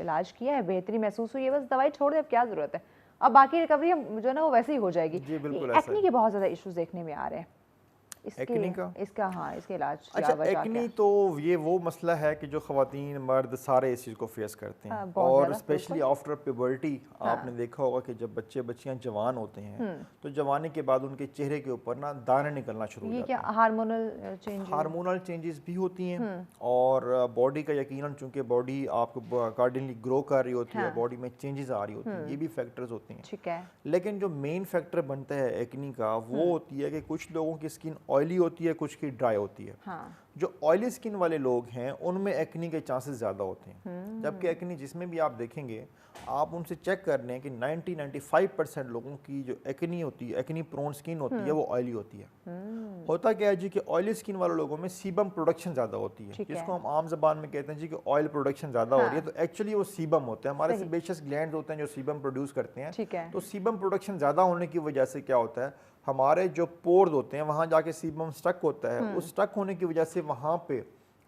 इलाज किया है, बेहतरी महसूस हुई है, बस दवाई छोड़ दे, अब क्या ज़रूरत है, अब बाकी रिकवरी जो है ना वो वैसे ही हो जाएगी। एक्ने के बहुत ज़्यादा इश्यूज देखने में आ रहे हैं, इसके इलाज। अच्छा, एक्नी तो ये वो मसला है कि जो ख़वातीन मर्द सारे इस चीज़ को फेस करते हैं, और स्पेशली आफ्टर प्यूबर्टी। आपने देखा होगा कि जब बच्चे बच्चियां जवान होते हैं तो जवानी के बाद उनके चेहरे के ऊपर ना दाने निकलना शुरू हो जाते हैं। हार्मोनल चेंजेस भी होती हैं, और बॉडी का यकीनन चूंकि बॉडी आपको अकॉर्डिंगली ग्रो कर रही होती है, बॉडी में चेंजेस आ रही होती हैं, ये भी फैक्टर्स होते हैं। ठीक है, लेकिन जो मेन फैक्टर बनता है एक्नी का वो होती है कि कुछ लोगों की स्किन ऑयली होती है, कुछ की ड्राई होती है। जो ऑयली स्किन वाले लोग हैं उनमें एक्नी के चांसेस ज़्यादा होते हैं, जबकि एक्नी जिसमें भी आप देखेंगे आप उनसे चेक कर लें कि 90-95% लोगों की जो एक्नी होती है, एक्नी प्रोन स्किन होती है, वो ऑयली होती है। होता क्या है जी कि ऑयली स्किन वाले लोगों में सीबम प्रोडक्शन ज़्यादा होती है, जिसको हम आम जबान में कहते हैं जी कि ऑयल प्रोडक्शन ज़्यादा हो रही है। तो एक्चुअली वो सीबम होते हैं, हमारे सेबेशियस ग्लैंड्स होते हैं जो सीबम प्रोड्यूस करते हैं। तो सीबम प्रोडक्शन ज़्यादा होने की वजह से क्या होता है, हमारे जो पोर्स होते हैं वहाँ जाके सीबम स्टक होता है, उस स्टक होने की वजह से वहाँ पे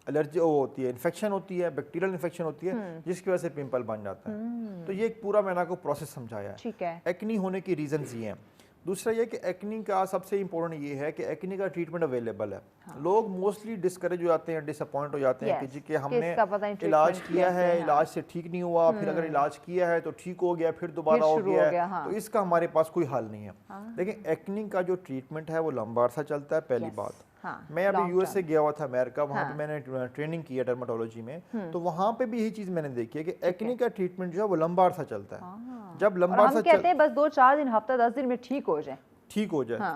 एलर्जी होती है, इन्फेक्शन होती है, बैक्टीरियल इन्फेक्शन होती है, जिसकी वजह से पिंपल बन जाता है। तो ये एक पूरा मैंने आपको प्रोसेस समझाया है। एक्नी होने की रीजंस ये हैं। दूसरा ये कि एक्नी का सबसे इंपॉर्टेंट ये है कि एक्नी का ट्रीटमेंट अवेलेबल है। लोग मोस्टली डिस्करेज हो जाते हैं, डिसअपॉइंट हो जाते हैं कि जी कि हमने इलाज किया है, इलाज से ठीक नहीं हुआ, फिर अगर इलाज किया है तो ठीक हो गया, फिर दोबारा हो गया, तो इसका हमारे पास कोई हल नहीं है। लेकिन एक्नी का जो ट्रीटमेंट है वो लंबा अरसा चलता है। पहली बात, मैं अभी यूएसए गया हुआ था, अमेरिका, वहाँ पे मैंने ट्रेनिंग की है डर्मेटोलॉजी में, तो वहाँ पे भी यही चीज मैंने देखी है कि एक्नी का ट्रीटमेंट जो है वो लंबा अरसा चलता है। जब लंबा अरसा कहते हैं बस 2-4 दिन, हफ्ता 10 दिन में ठीक हो जाए।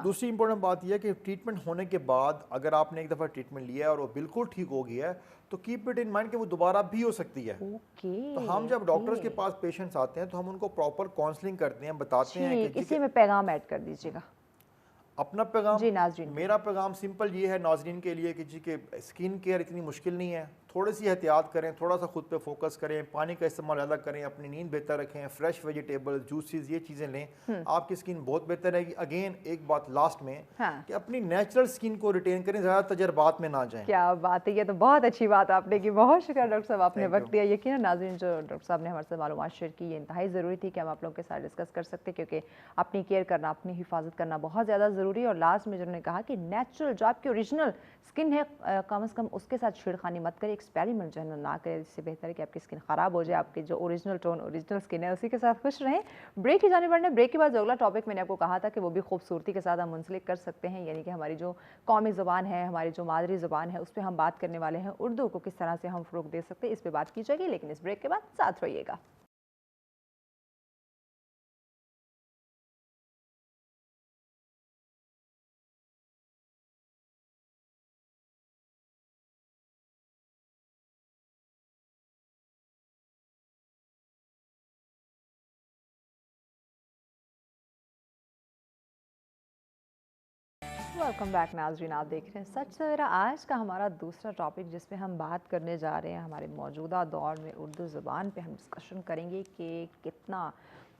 दूसरी इंपॉर्टेंट बात यह है कि ट्रीटमेंट होने के बाद अगर आपने एक दफा ट्रीटमेंट लिया है और वो बिल्कुल ठीक हो गया है तो कीप इट इन माइंड कि वो दोबारा भी हो सकती है। तो हम जब डॉक्टर्स के पास पेशेंट्स आते हैं तो हम उनको प्रॉपर काउंसलिंग करते हैं, बताते हैं कि इसी में पैगाम ऐड कर दीजिएगा अपना पैगाम। जी नाज़रीन, मेरा पैगाम सिंपल ये है नाज़रीन के लिए कि जी के स्किन केयर इतनी मुश्किल नहीं है, थोड़ी सी एहतियात करें, थोड़ा सा खुद पे फोकस करें, पानी का इस्तेमाल ज़्यादा करें, अपनी नींद बेहतर रखें, फ्रेश वेजिटेबल जूसेस ये चीज़ें लें, आपकी स्किन बहुत बेहतर रहेगी। अगेन एक बात लास्ट में कि अपनी नेचुरल स्किन को रिटेन करें, ज़्यादा तजर्बात में ना जाएं। क्या बात है, ये तो बहुत अच्छी बात आपने की। बहुत शुक्रिया डॉक्टर साहब, आपने वक्त दिया। यकीनन नाज़रीन जो डॉक्टर साहब ने हमारे साथ मालूमात शेयर की ये इंतहाई ज़रूरी थी कि हम आप लोगों के साथ डिस्कस कर सकते, क्योंकि अपनी केयर करना, अपनी हिफाजत करना बहुत ज़्यादा ज़रूरी है। और लास्ट में जिन्होंने कहा कि नेचुरल जो आपकी ओरिजिनल स्किन है कम से कम उसके साथ छेड़खानी मत करें, एक्सपेरिमेंट जो है ना करें। इससे बेहतर है कि आपकी स्किन ख़राब हो जाए, आपकी जो ओरिजिनल टोन, ओरिजिनल स्किन है उसी के साथ खुश रहें। ब्रेक की जाने पड़ने, ब्रेक के बाद जो अगला टॉपिक मैंने आपको कहा था कि वो भी खूबसूरती के साथ हम मुंसलिक कर सकते हैं, यानी कि हमारी जो कौमी ज़ुबान है, हमारी जो मादरी ज़ुबान है, उस पर हम बात करने वाले हैं। उर्दू को किस तरह से हम फ़रोग़ दे सकते हैं, इस पर बात की जाएगी, लेकिन इस ब्रेक के बाद साथ रहिएगा। वेलकम बैक नाज़रीन, आप देख रहे हैं सच सवेरा। आज का हमारा दूसरा टॉपिक जिस पे हम बात करने जा रहे हैं, हमारे मौजूदा दौर में उर्दू ज़ुबान पे हम डिस्कशन करेंगे कि कितना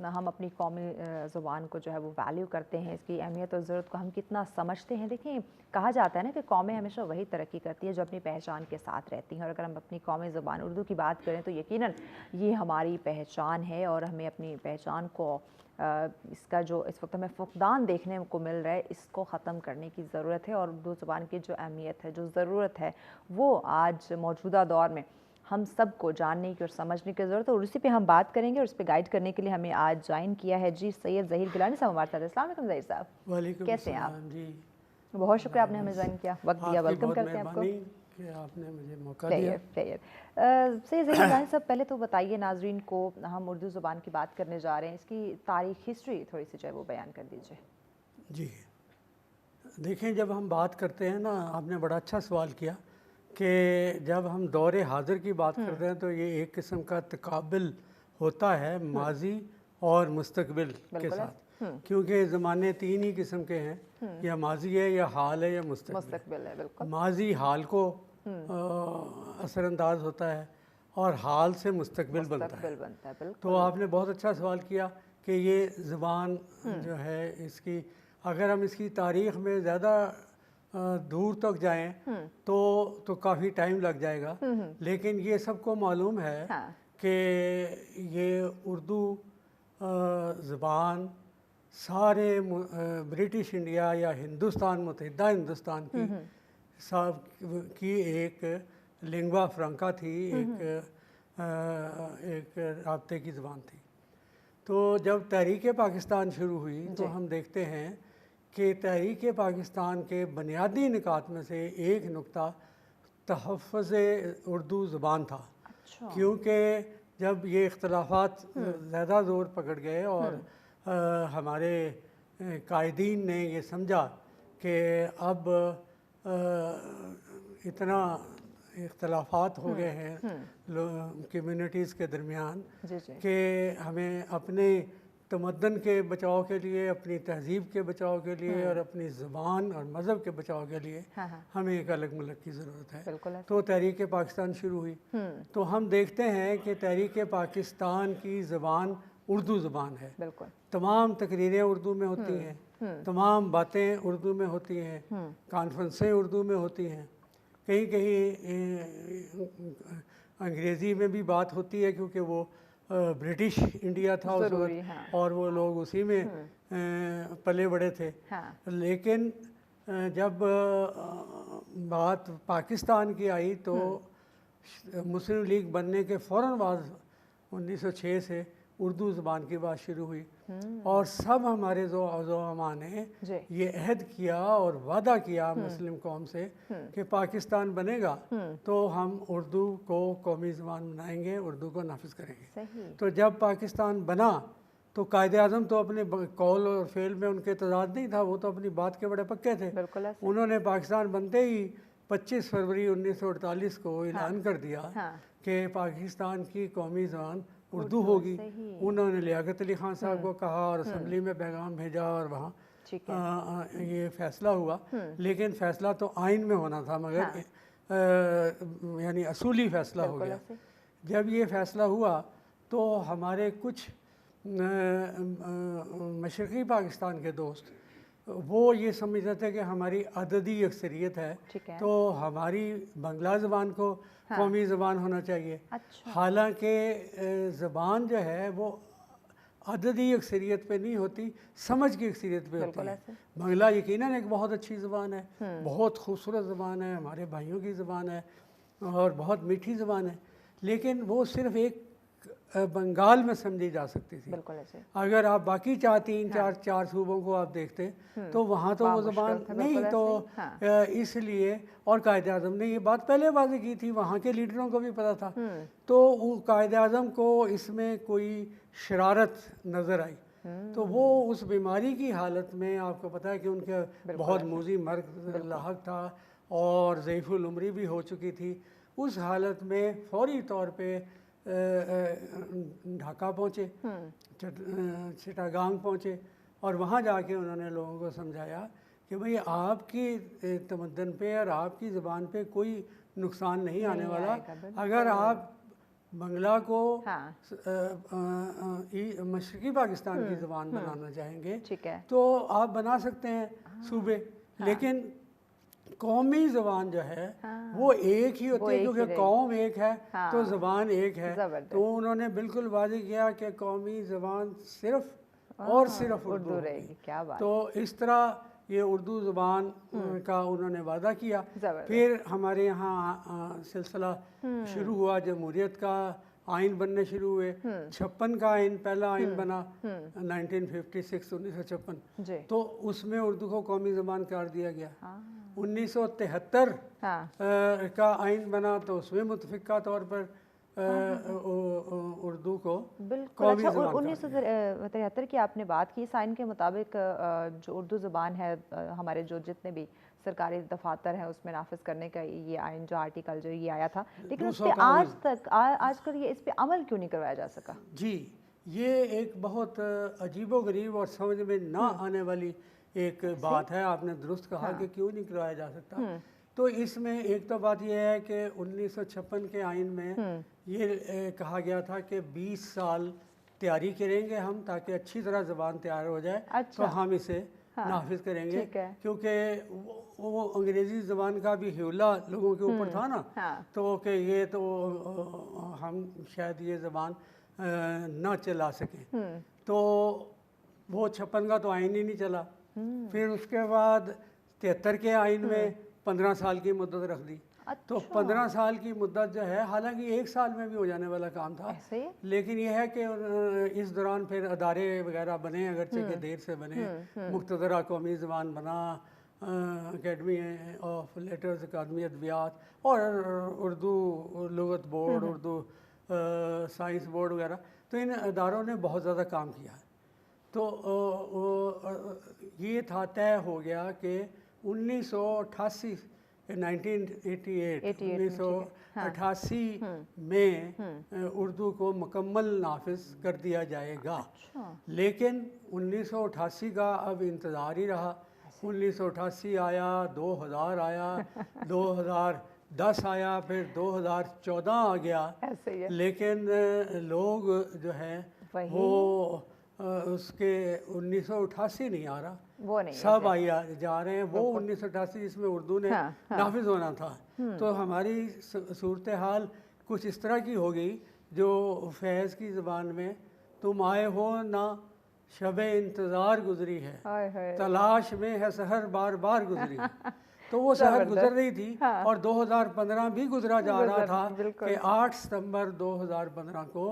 हम अपनी कौमी ज़ुबान को जो है वो वैल्यू करते हैं, इसकी अहमियत और ज़रूरत को हम कितना समझते हैं। देखिए, कहा जाता है ना कि कौमें हमेशा वही तरक्की करती है जो अपनी पहचान के साथ रहती हैं, और अगर हम अपनी कौमी ज़ुबान उर्दू की बात करें तो यकीनन ये हमारी पहचान है, और हमें अपनी पहचान को इसका जो इस वक्त हमें फुकदान देखने को मिल रहा है, इसको ख़त्म करने की ज़रूरत है। और उर्दू ज़ुबान की जो अहमियत है, जो ज़रूरत है, वो आज मौजूदा दौर में हम सब को जानने की और समझने की ज़रूरत है, और उसी पे हम बात करेंगे। और इस पे गाइड करने के लिए हमें आज ज्वाइन किया है जी सैयद ज़हीर गिलानी साहब हमारे साथ। अस्सलाम वालेकुम ज़हीर साहब, कैसे हैं आप? जी बहुत शुक्रिया आपने हमें ज्वाइन किया, वक्त दिया, वेलकम करते हैं आपको। कि आपने मुझे मौका दिया। सही ज़ाहिर साहब, पहले तो बताइए नाजरीन को, हम उर्दू ज़ुबान की बात करने जा रहे हैं, इसकी तारीख हिस्ट्री थोड़ी सी जो है वो बयान कर दीजिए। जी देखें, जब हम बात करते हैं ना, आपने बड़ा अच्छा सवाल किया कि जब हम दौरे हाजिर की बात करते हैं तो ये एक किस्म का तकाबिल होता है माजी और मुस्तकबिल के साथ, क्योंकि ज़माने तीन ही किस्म के हैं, या माजी है, या हाल है, या मुस्तकबिल है। बिल्कुल। माजी हाल को असरअंदाज होता है और हाल से मुस्तकबिल बनता है। तो आपने बहुत अच्छा सवाल किया कि ये ज़बान जो है इसकी, अगर हम इसकी तारीख़ में ज़्यादा दूर तक जाएं तो काफ़ी टाइम लग जाएगा, लेकिन ये सबको मालूम है कि ये उर्दू ज़बान सारे ब्रिटिश इंडिया या हिंदुस्तान, मुत्तहिदा हिंदुस्तान की एक लिंग्वा फ्रंका थी, एक राब्ते की ज़बान थी। तो जब तहरीक पाकिस्तान शुरू हुई तो हम देखते हैं कि तहरीक पाकिस्तान के बुनियादी निकात में से एक नुक्ता तहफ़्फ़ुज़ उर्दू ज़बान था। अच्छा। क्योंकि जब ये इख्तलाफात ज़्यादा ज़ोर पकड़ गए और हमारे कायदीन ने ये समझा कि अब इतना इख्तलाफात हो गए हैं कम्युनिटीज़ के दरमियान कि हमें अपने तमद्दन के बचाव के लिए, अपनी तहज़ीब के बचाव के लिए और अपनी ज़बान और मज़हब के बचाव के लिए हमें एक अलग मुल्क की ज़रूरत है। तो तहरीक पाकिस्तान शुरू हुई। तो हम देखते हैं कि तहरीक पाकिस्तान की ज़बान उर्दू ज़बान है। तमाम तकरीरें उर्दू में होती हैं, तमाम बातें उर्दू में होती हैं, कॉन्फ्रेंसें उर्दू में होती हैं, कहीं कहीं अंग्रेज़ी में भी बात होती है क्योंकि वो ब्रिटिश इंडिया था उस वक्त और वो लोग उसी में पले बड़े थे। लेकिन जब बात पाकिस्तान की आई तो मुस्लिम लीग बनने के फ़ौरन बाद 1906 से उर्दू ज़बान की बात शुरू हुई और सब हमारे ज़ुआमा ने ये अहद किया और वादा किया मुस्लिम कौम से कि पाकिस्तान बनेगा तो हम उर्दू को कौमी ज़बान बनाएंगे, उर्दू को नाफिज करेंगे। तो जब पाकिस्तान बना तो कायदे आज़म तो अपने कौल और फेल में उनके तजाद नहीं था, वो तो अपनी बात के बड़े पक्के थे। उन्होंने पाकिस्तान बनते ही 25 फरवरी 1948 को ऐलान कर दिया कि पाकिस्तान की कौमी ज़बान उर्दू होगी। उन्होंने लियाकत अली ख़ान साहब को कहा और असम्बली में पैगाम भेजा और वहाँ ये फ़ैसला हुआ। लेकिन फ़ैसला तो आइन में होना था, मगर यानी असूली फ़ैसला हो गया। जब ये फ़ैसला हुआ तो हमारे कुछ मशरक़ी पाकिस्तान के दोस्त वो ये समझते थे कि हमारी अददी अक्सरियत है तो हमारी बंगला ज़बान को कौमी ज़बान होना चाहिए। हालांकि ज़बान जो है वो अददी अक्सरियत पे नहीं होती, समझ की अक्सरियत पे होती है। बंगला यकीनन एक बहुत अच्छी ज़बान है, बहुत खूबसूरत ज़बान है, हमारे भाइयों की ज़बान है और बहुत मीठी ज़बान है, लेकिन वो सिर्फ़ एक बंगाल में समझी जा सकती थी। अगर आप बाकी चार सूबों को आप देखते तो वहाँ तो वो ज़बान नहीं, तो इसलिए और कायदे आज़म ने ये बात पहले वाज़ेह की थी, वहाँ के लीडरों को भी पता था। तो कायदे आज़म को इसमें कोई शरारत नज़र आई तो वो उस बीमारी की हालत में, आपको पता है कि उनके बहुत मूजी मर्ग लाहक था और ज़ईफ़ुल उम्री भी हो चुकी थी, उस हालत में फौरी तौर पे ढाका पहुँचे, चिटागांग पहुँचे और वहाँ जाके उन्होंने लोगों को समझाया कि भाई आपकी तमद्दन पे और आपकी ज़बान पे कोई नुकसान नहीं आने वाला। अगर आप बंगला को मशरक़ी पाकिस्तान की ज़बान बनाना चाहेंगे तो आप बना सकते हैं सूबे, लेकिन कौमी ज़बान जो है वो एक ही होती है क्योंकि कौम एक है तो ज़बान एक है। तो उन्होंने बिल्कुल वाज़ेह किया कि कौमी ज़बान सिर्फ़ और सिर्फ उर्दू रहेगी। क्या बात। तो इस तरह ये उर्दू ज़बान का उन्होंने वादा किया। फिर हमारे यहाँ सिलसिला शुरू हुआ, जमहूरियत का आइन बनने शुरू हुए। 56 का आइन पहला आइन बना 1956 1956, तो उसमें उर्दू को कौमी ज़बान करार दिया गया। 1973 का आइन बना तो उसमें मुतफिका तौर पर उर्दू को बिल्कुल। अच्छा, 1973 की आपने बात की, इस आइन के मुताबिक जो उर्दू ज़ुबान है हमारे जो जितने भी सरकारी दफातर हैं उसमें नाफिज करने का ये आइन जो आर्टिकल जो ये आया था, लेकिन उस पर आजकल ये इस पे अमल क्यों नहीं करवाया जा सका? जी, ये एक बहुत अजीबोगरीब और समझ में ना आने वाली एक बात है। आपने दुरुस्त कहा कि क्यों नहीं करवाया जा सकता। तो इसमें एक तो बात यह है कि 1956 के आइन में ये कहा गया था कि 20 साल तैयारी करेंगे हम, ताकि अच्छी तरह ज़बान तैयार हो जाए। अच्छा। तो हम इसे नाफिज करेंगे, क्योंकि वो अंग्रेज़ी ज़बान का भी हिवला लोगों के ऊपर था ना। तो कि ये तो हम शायद ये ज़बान ना चला सकें। तो वो 56 का तो आइन ही नहीं चला। फिर उसके बाद 73 के आइन में 15 साल की मुद्दत रख दी। अच्छा। तो 15 साल की मुद्दत जो है, हालांकि 1 साल में भी हो जाने वाला काम था, लेकिन यह है कि इस दौरान फिर अदारे वगैरह बने, अगरचे के देर से बने। मुख्तदरा कौमी ज़बान बना, अकेडमी ऑफ लेटर्स, अकादमी अदबियात और उर्दू लुगत बोर्ड, उर्दू साइंस बोर्ड वगैरह। तो इन अदारों ने बहुत ज़्यादा काम किया। तो ये था, तय हो गया कि 1988 में उर्दू को मुकम्मल नाफिज कर दिया जाएगा। अच्छा। लेकिन 1988 का अब इंतज़ार ही रहा। 1988 आया, 2000 आया, 2010 आया, फिर 2014 आ गया। लेकिन लोग जो है वो उसके 1988 नहीं आ रहा, वो नहीं, सब आई जा रहे हैं। वो 1988 जिसमें उर्दू ने नाफिज होना था। तो हमारी सूरत हाल कुछ इस तरह की हो गई, जो फैज़ की ज़बान में तुम आए हो ना शबे इंतज़ार गुजरी है, तलाश में है सहर बार बार गुजरी। तो वो सहर गुजर रही थी। और 2015 भी गुजरा जा रहा था कि 8 सितंबर 2015 को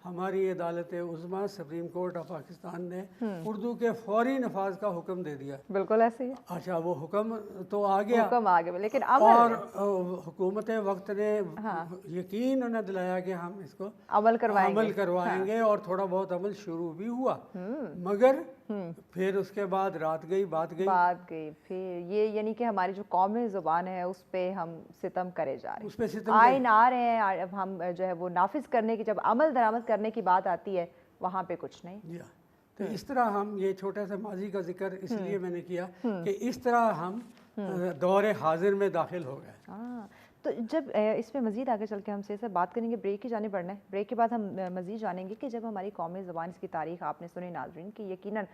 हमारी अदालत उज़्मा सुप्रीम कोर्ट ऑफ पाकिस्तान ने उर्दू के फौरी नफाज का हुक्म दे दिया। बिल्कुल ऐसे ही। अच्छा, वो हुक्म तो आ गया, लेकिन और हुकूमत वक्त ने यकीन उन्हें दिलाया कि हम इसको अमल करवाएंगे और थोड़ा बहुत अमल शुरू भी हुआ। मगर फिर उसके बाद बात गई। फिर ये यानी कि हमारी जो कौमी ज़ुबान है उस पे हम सितम करे जा रहे हैं, उस पे सितम आइन आ रहे हैं। अब हम जो है वो नाफिज करने की, जब अमल दरामद करने की बात आती है, वहाँ पे कुछ नहीं। तो इस तरह हम, ये छोटा सा माजी का जिक्र इसलिए मैंने किया कि इस तरह हम दौरे हाजिर में दाखिल हो गए। तो जब इस पर मज़ीद आगे चल के हमसे सब बात करेंगे, ब्रेक की जाने पड़ना है। ब्रेक के बाद हम मज़ीद जानेंगे कि जब हमारी कौमी ज़बान, इसकी तारीख़ आपने सुनी नाज़रीन, कि यकीनन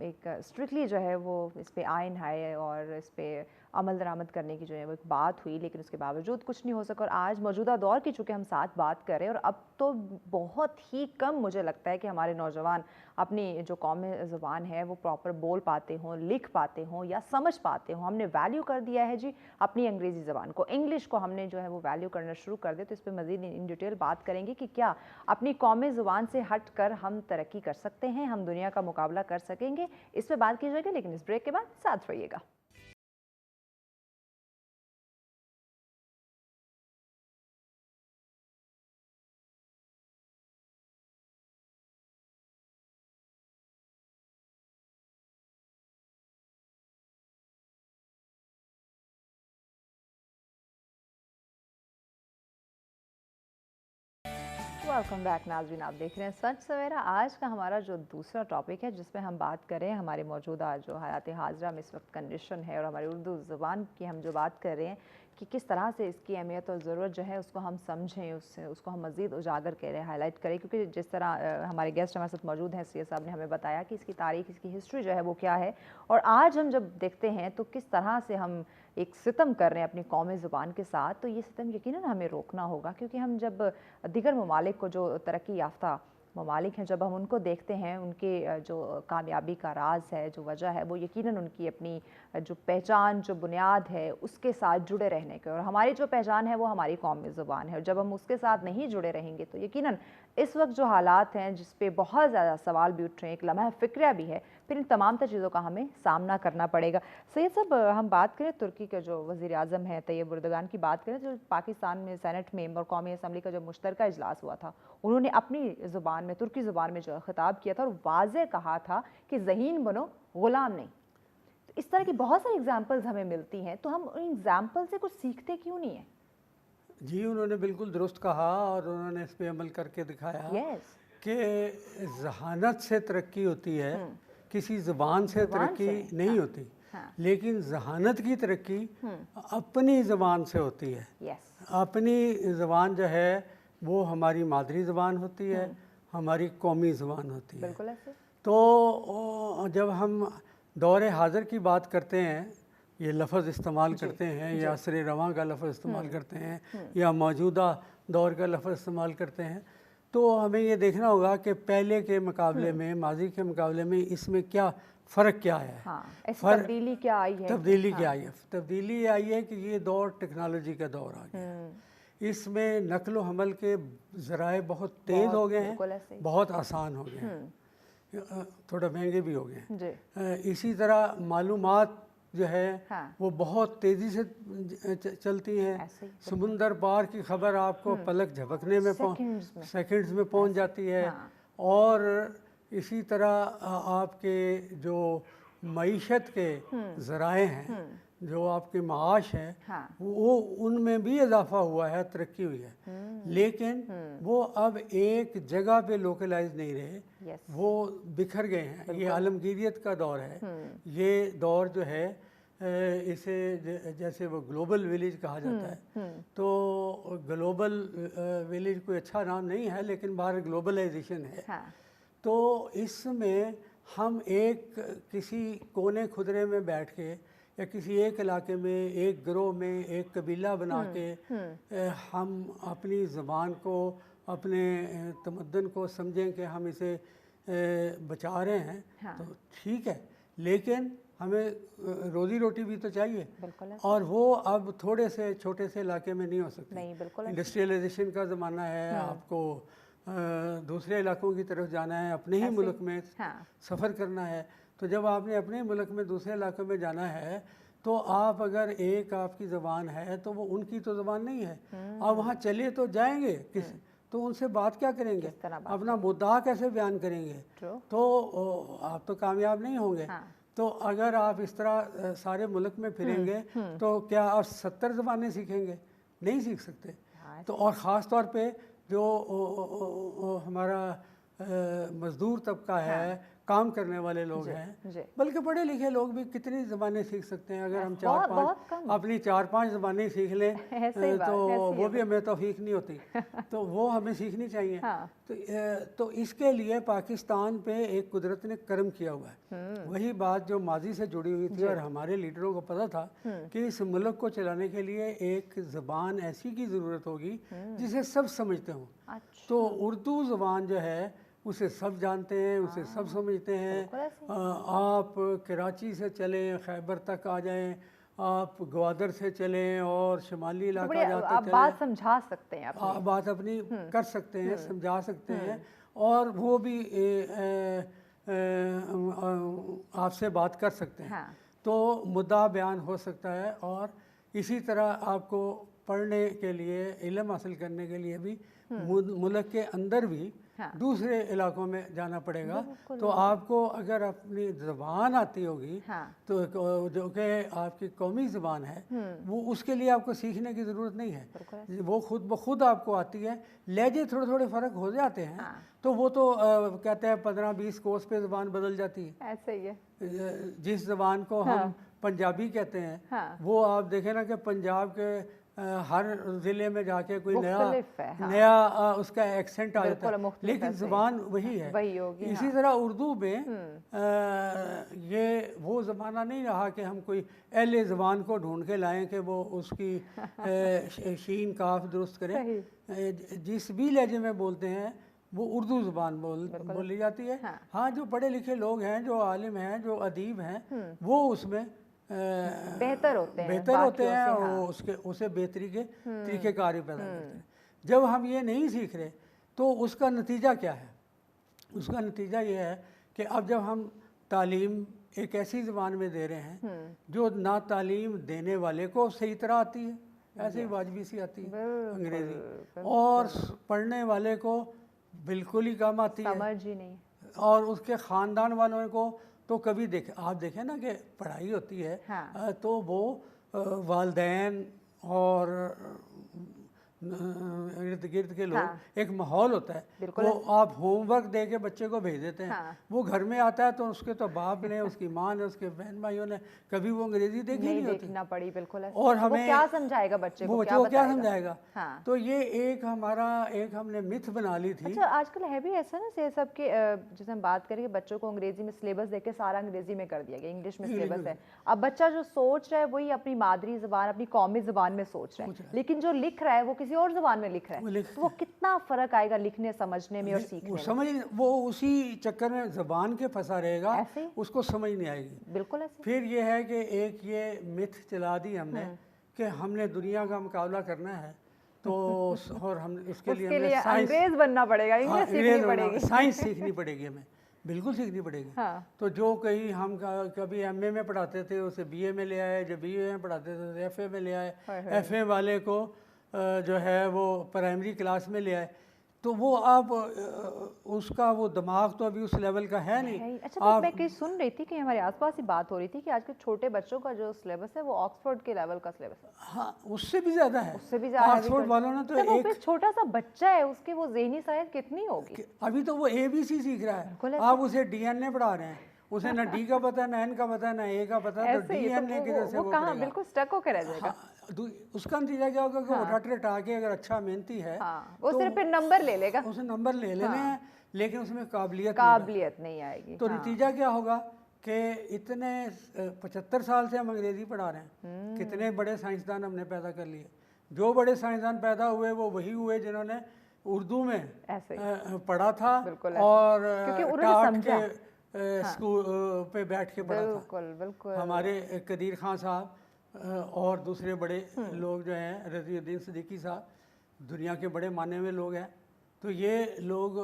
एक स्ट्रिक्टली जो है वो इस पर आइन है और इस पर अमल दरामद करने की जो है वो एक बात हुई, लेकिन उसके बावजूद कुछ नहीं हो सका। और आज मौजूदा दौर की चूँकि हम साथ बात कर रहे हैं, और अब तो बहुत ही कम मुझे लगता है कि हमारे नौजवान अपनी जो कौमी ज़ुबान है वो प्रॉपर बोल पाते हों, लिख पाते हों या समझ पाते हों। हमने वैल्यू कर दिया है जी अपनी अंग्रेज़ी ज़बान को, इंग्लिश को हमने जो है वो वैल्यू करना शुरू कर दिया। तो इस पर मज़ीद इन डिटेल बात करेंगे कि क्या अपनी कौमी ज़ुबान से हट कर हम तरक्की कर सकते हैं, हम दुनिया का मुकाबला कर सकेंगे। इस पर बात की जाएगी, लेकिन इस ब्रेक के बाद साथ रहिएगा। वेलकम बैक नाज़रीन, आप देख रहे हैं सच सवेरा। आज का हमारा जो दूसरा टॉपिक है जिसमें हम बात करें हमारे मौजूदा जो हालात हाज़िरा में इस वक्त कंडीशन है, और हमारी उर्दू ज़ुबान की हम जो बात कर रहे हैं कि किस तरह से इसकी अहमियत और ज़रूरत जो है उसको हम समझें, उसको हम मज़ीद उजागर करें, हाईलाइट करें। क्योंकि जिस तरह हमारे गेस्ट हमारे साथ मौजूद हैं, सैयद साहब ने हमें बताया कि इसकी तारीख़, इसकी हिस्ट्री जो है वो क्या है, और आज हम जब देखते हैं तो किस तरह से हम एक सितम कर रहे हैं अपनी कौमी ज़ुबान के साथ। तो ये सितम यकीनन हमें रोकना होगा, क्योंकि हम जब दीगर ममालिक को, जो तरक्की याफ्ता ममालिक हैं, जब हम उनको देखते हैं, उनके जो कामयाबी का राज है, जो वजह है, वो यकीनन उनकी अपनी जो पहचान, जो बुनियाद है, उसके साथ जुड़े रहने के। और हमारी जो पहचान है वो हमारी कौमी ज़ुबान है, और जब हम उसके साथ नहीं जुड़े रहेंगे तो यकीनन इस वक्त जो हालात हैं जिस पे बहुत ज़्यादा सवाल भी उठ रहे हैं, एक लम्हा फ़िक्र भी है, फिर इन तमाम चीज़ों का हमें सामना करना पड़ेगा। सैयद साहब, हम बात करें तुर्की के जो वज़ीर आज़म हैं तैयब एर्दोगान की बात करें, जो पाकिस्तान में सेनेट में और कौमी असम्बली का जो मुश्तरका इजलास हुआ था, उन्होंने अपनी ज़ुबान में, तुर्की ज़ुबान में जो खिताब किया था और वाज़ेह कहा था कि ज़हीन बनो, ग़ुलाम नहीं। तो इस तरह की बहुत सारी एग्जाम्पल्स हमें मिलती हैं, तो हम उन एग्जाम्पल से कुछ सीखते क्यों नहीं हैं? जी, उन्होंने बिल्कुल दुरुस्त कहा और उन्होंने इस पे अमल करके दिखाया कि जहानत से तरक्की होती है, किसी ज़बान से तरक्की नहीं होती। लेकिन जहानत की तरक्की अपनी ज़बान से होती है। अपनी ज़बान जो है वो हमारी मादरी ज़बान होती है, हमारी कौमी ज़बान होती है। तो जब हम दौरे हाज़िर की बात करते हैं, ये लफ्ज़ इस्तेमाल करते हैं, या असरे रवां का लफ्ज़ इस्तेमाल करते हैं, या मौजूदा दौर का लफ्ज़ इस्तेमाल करते हैं, तो हमें ये देखना होगा कि पहले के मुकाबले में, माजी के मुकाबले में इसमें क्या फ़र्क क्या है। तब्दीली क्या आई है? तब्दीली क्या आई है? तब्दीली आई है कि ये दौर टेक्नोलॉजी का दौर आ गया। इसमें नकलो हमल के ज़राए बहुत तेज़ हो गए हैं, बहुत आसान हो गए हैं, थोड़ा महंगे भी हो गए हैं। इसी तरह मालूमात जो है वो बहुत तेज़ी से चलती हैं। समुंदर पार की खबर आपको पलक झपकने में सेकंड्स में पहुंच जाती है। और इसी तरह आपके जो मईशत के ज़राए हैं, जो आपके माश हैं, वो उनमें भी इजाफा हुआ है, तरक्की हुई है। लेकिन वो अब एक जगह पे लोकलाइज नहीं रहे, वो बिखर गए हैं। ये आलमगीरियत का दौर है। ये दौर जो है इसे जैसे वो ग्लोबल विलेज कहा जाता है, तो ग्लोबल विलेज कोई अच्छा नाम नहीं है, लेकिन बाहर ग्लोबलाइजेशन है। तो इसमें हम एक किसी कोने खुदरे में बैठ के या किसी एक इलाके में, एक ग्रोह में, एक कबीला बना के हम अपनी ज़बान को, अपने तमद्दन को समझें कि हम इसे बचा रहे हैं, तो ठीक है। लेकिन हमें रोज़ी रोटी भी तो चाहिए, और वो अब थोड़े से छोटे से इलाके में नहीं हो सकती। इंडस्ट्रियलाइजेशन का ज़माना है, आपको दूसरे इलाकों की तरफ जाना है, अपने ही मुल्क में सफ़र करना है। तो जब आपने अपने मुल्क में दूसरे इलाकों में जाना है, तो आप अगर एक आपकी ज़बान है तो वो उनकी तो ज़बान नहीं है। आप वहाँ चले तो जाएंगे तो उनसे बात क्या करेंगे, अपना मुद्दा कैसे बयान करेंगे, तो आप तो कामयाब नहीं होंगे। तो अगर आप इस तरह सारे मुल्क में फिरेंगे तो क्या आप 70 ज़बानें सीखेंगे? नहीं सीख सकते। तो और ख़ास तौर पे जो हमारा मज़दूर तबका है, काम करने वाले लोग हैं, बल्कि पढ़े लिखे लोग भी कितनी ज़बानें सीख सकते हैं। अगर हम अपनी 4-5 ज़बानें सीख लें तो वो भी हमें तौफीक नहीं होती, तो वो हमें सीखनी चाहिए। तो इसके लिए पाकिस्तान पे एक कुदरत ने करम किया हुआ है। वही बात जो माजी से जुड़ी हुई थी, और हमारे लीडरों को पता था कि इस मुल्क को चलाने के लिए एक ज़बान ऐसी की ज़रूरत होगी जिसे सब समझते हों। तो उर्दू ज़बान जो है उसे सब जानते हैं, उसे सब समझते हैं। आप कराची से चलें, खैबर तक आ जाएं, आप ग्वादर से चलें और शुमाली इलाका जाते आप बात समझा सकते हैं, आप बात अपनी कर सकते हैं, समझा सकते हैं, और वो भी आपसे बात कर सकते हैं। तो मुद्दा बयान हो सकता है। और इसी तरह आपको पढ़ने के लिए, इल्म हासिल करने के लिए भी मुल्क के अंदर भी दूसरे इलाकों में जाना पड़ेगा। तो आपको अगर अपनी ज़बान आती होगी, तो जो कि आपकी कौमी ज़बान है, वो उसके लिए आपको सीखने की ज़रूरत नहीं है, वो खुद ब खुद आपको आती है। लहजे थोड़े थोड़े फ़र्क हो जाते हैं, तो वो तो कहते हैं 15-20 कोर्स पे ज़बान बदल जाती है। ऐसा ही है। जिस ज़बान को हम पंजाबी कहते हैं, वो आप देखें ना कि पंजाब के हर ज़िले में जाके कोई नया उसका एक्सेंट आ जाता है, लेकिन ज़बान वही है। इसी तरह उर्दू में ये वो ज़माना नहीं रहा कि हम कोई अहले ज़बान को ढूंढ के लाएं कि वो उसकी शीन काफ दुरुस्त करें। जिस भी लहजे में बोलते हैं वो उर्दू ज़बान बोली जाती है। हाँ, जो पढ़े लिखे लोग हैं, जो आलिम हैं, जो अदीब हैं, वो उसमें बेहतर होते हैं और उसे बेहतरी के तरीक़ेकार पैदा करते हैं। जब हम ये नहीं सीख रहे तो उसका नतीजा क्या है? उसका नतीजा ये है कि अब जब हम तालीम एक ऐसी ज़बान में दे रहे हैं जो ना तालीम देने वाले को सही तरह आती है, ऐसे ही वाजबी सी आती है अंग्रेज़ी, और पढ़ने वाले को बिल्कुल ही कम आती है, समझ ही नहीं, और उसके ख़ानदान वालों को तो कभी आप देखें ना कि पढ़ाई होती है, हाँ। तो वो वालिदैन और इर्द गिर्द के लोग, हाँ। एक माहौल होता है, वो आप होमवर्क दे के बच्चे को भेज देते हैं, हाँ। वो घर में आता है तो उसके तो बाप ने, उसकी माँ ने, उसके बहन भाइयों ने कभी वो अंग्रेजी देखी नहीं होती, देखना पड़ी, बिल्कुल। और हमें क्या समझाएगा बच्चे को, क्या समझाएगा? हाँ। तो ये एक हमने मिथ बना ली थी। अच्छा, आजकल है भी ऐसा ना से सब के, जैसे हम बात करेंगे बच्चों को अंग्रेजी में सिलेबस देके सारा अंग्रेजी में कर दिया गया, इंग्लिश में सिलेबस है। अब बच्चा जो सोच रहा है वही अपनी मादरी जबान, अपनी कौमी जबान में सोच रहा है, लेकिन जो लिख रहा है वो किसी और जबान में लिख रहा है, तो वो कितना फर्क आएगा लिखने समझने में और सीखने में? वो उसी चक्कर में जबान के फंसा रहेगा, उसको समझ नहीं आएगी। बिल्कुल ऐसे। फिर ये है कि एक ये मिथ चला दी हमने कि हमने दुनिया का मुकाबला करना है, तो और हम उसके लिए अंग्रेज बनना पड़ेगा, इंग्लिश सीखनी पड़ेगी, साइंस सीखनी पड़ेगी, हमें बिल्कुल सीखनी पड़ेगी। हाँ। तो जो कहीं हम कभी एमए में पढ़ाते थे उसे बीए में ले आए, जो बीए में पढ़ाते थे तो एफए में ले आए, एफए वाले को जो है वो प्राइमरी क्लास में ले आए, तो वो आप उसका वो दिमाग तो अभी उस लेवल का है नहीं। अच्छा, तो मैं कहीं सुन रही थी कि हमारे आसपास ही बात हो रही थी कि आज के छोटे बच्चों का जो सिलेबस है वो ऑक्सफोर्ड के लेवल का सिलेबस है। हाँ, उससे भी ज़्यादा है, उससे भी ज़्यादा। ऑक्सफोर्ड वालों ने तो एक छोटा सा बच्चा है, उसकी वो ज़हनी सलाहियत कितनी होगी? अभी तो वो ABC सीख रहा है, आप उसे DNA पढ़ा रहे हैं, उसे ना डी का पता है, ना एन का पता है, ना ए का पता है, तो DNA किधर से वो कहाँ, बिल्कुल स्टक होकर रह जाएगा। उसका नतीजा क्या होगा कि वो रट रटा के अगर अच्छा मेहनती है, वो सिर्फ फिर नंबर ले लेगा, उसे नंबर ले लेने हैं, लेकिन उसमें काबिलियत नहीं आएगी। तो नतीजा क्या होगा कि इतने 75 साल से हम अंग्रेजी पढ़ा रहे हैं, कितने बड़े साइंसदान हमने पैदा कर लिए, जो बड़े साइंसदान पैदा हुए वो वही हुए जिन्होंने उर्दू में पढ़ा था, और टाट के स्कूल पे बैठ के पढ़ा था। हमारे कदीर खान साहब और दूसरे बड़े लोग जो हैं, रज़ीउद्दीन सिद्दीकी साहब, दुनिया के बड़े माने हुए लोग हैं, तो ये लोग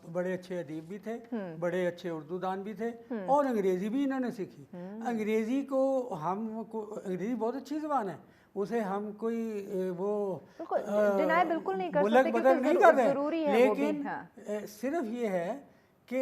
बड़े अच्छे अदीब भी थे, बड़े अच्छे उर्दू दान भी थे, और अंग्रेज़ी भी इन्होंने सीखी। अंग्रेज़ी अंग्रेज़ी बहुत अच्छी ज़बान है, उसे हम कोई वो डिनाई बिल्कुल नहीं कर सकते, बदल नहीं कर रहे, लेकिन सिर्फ ये है कि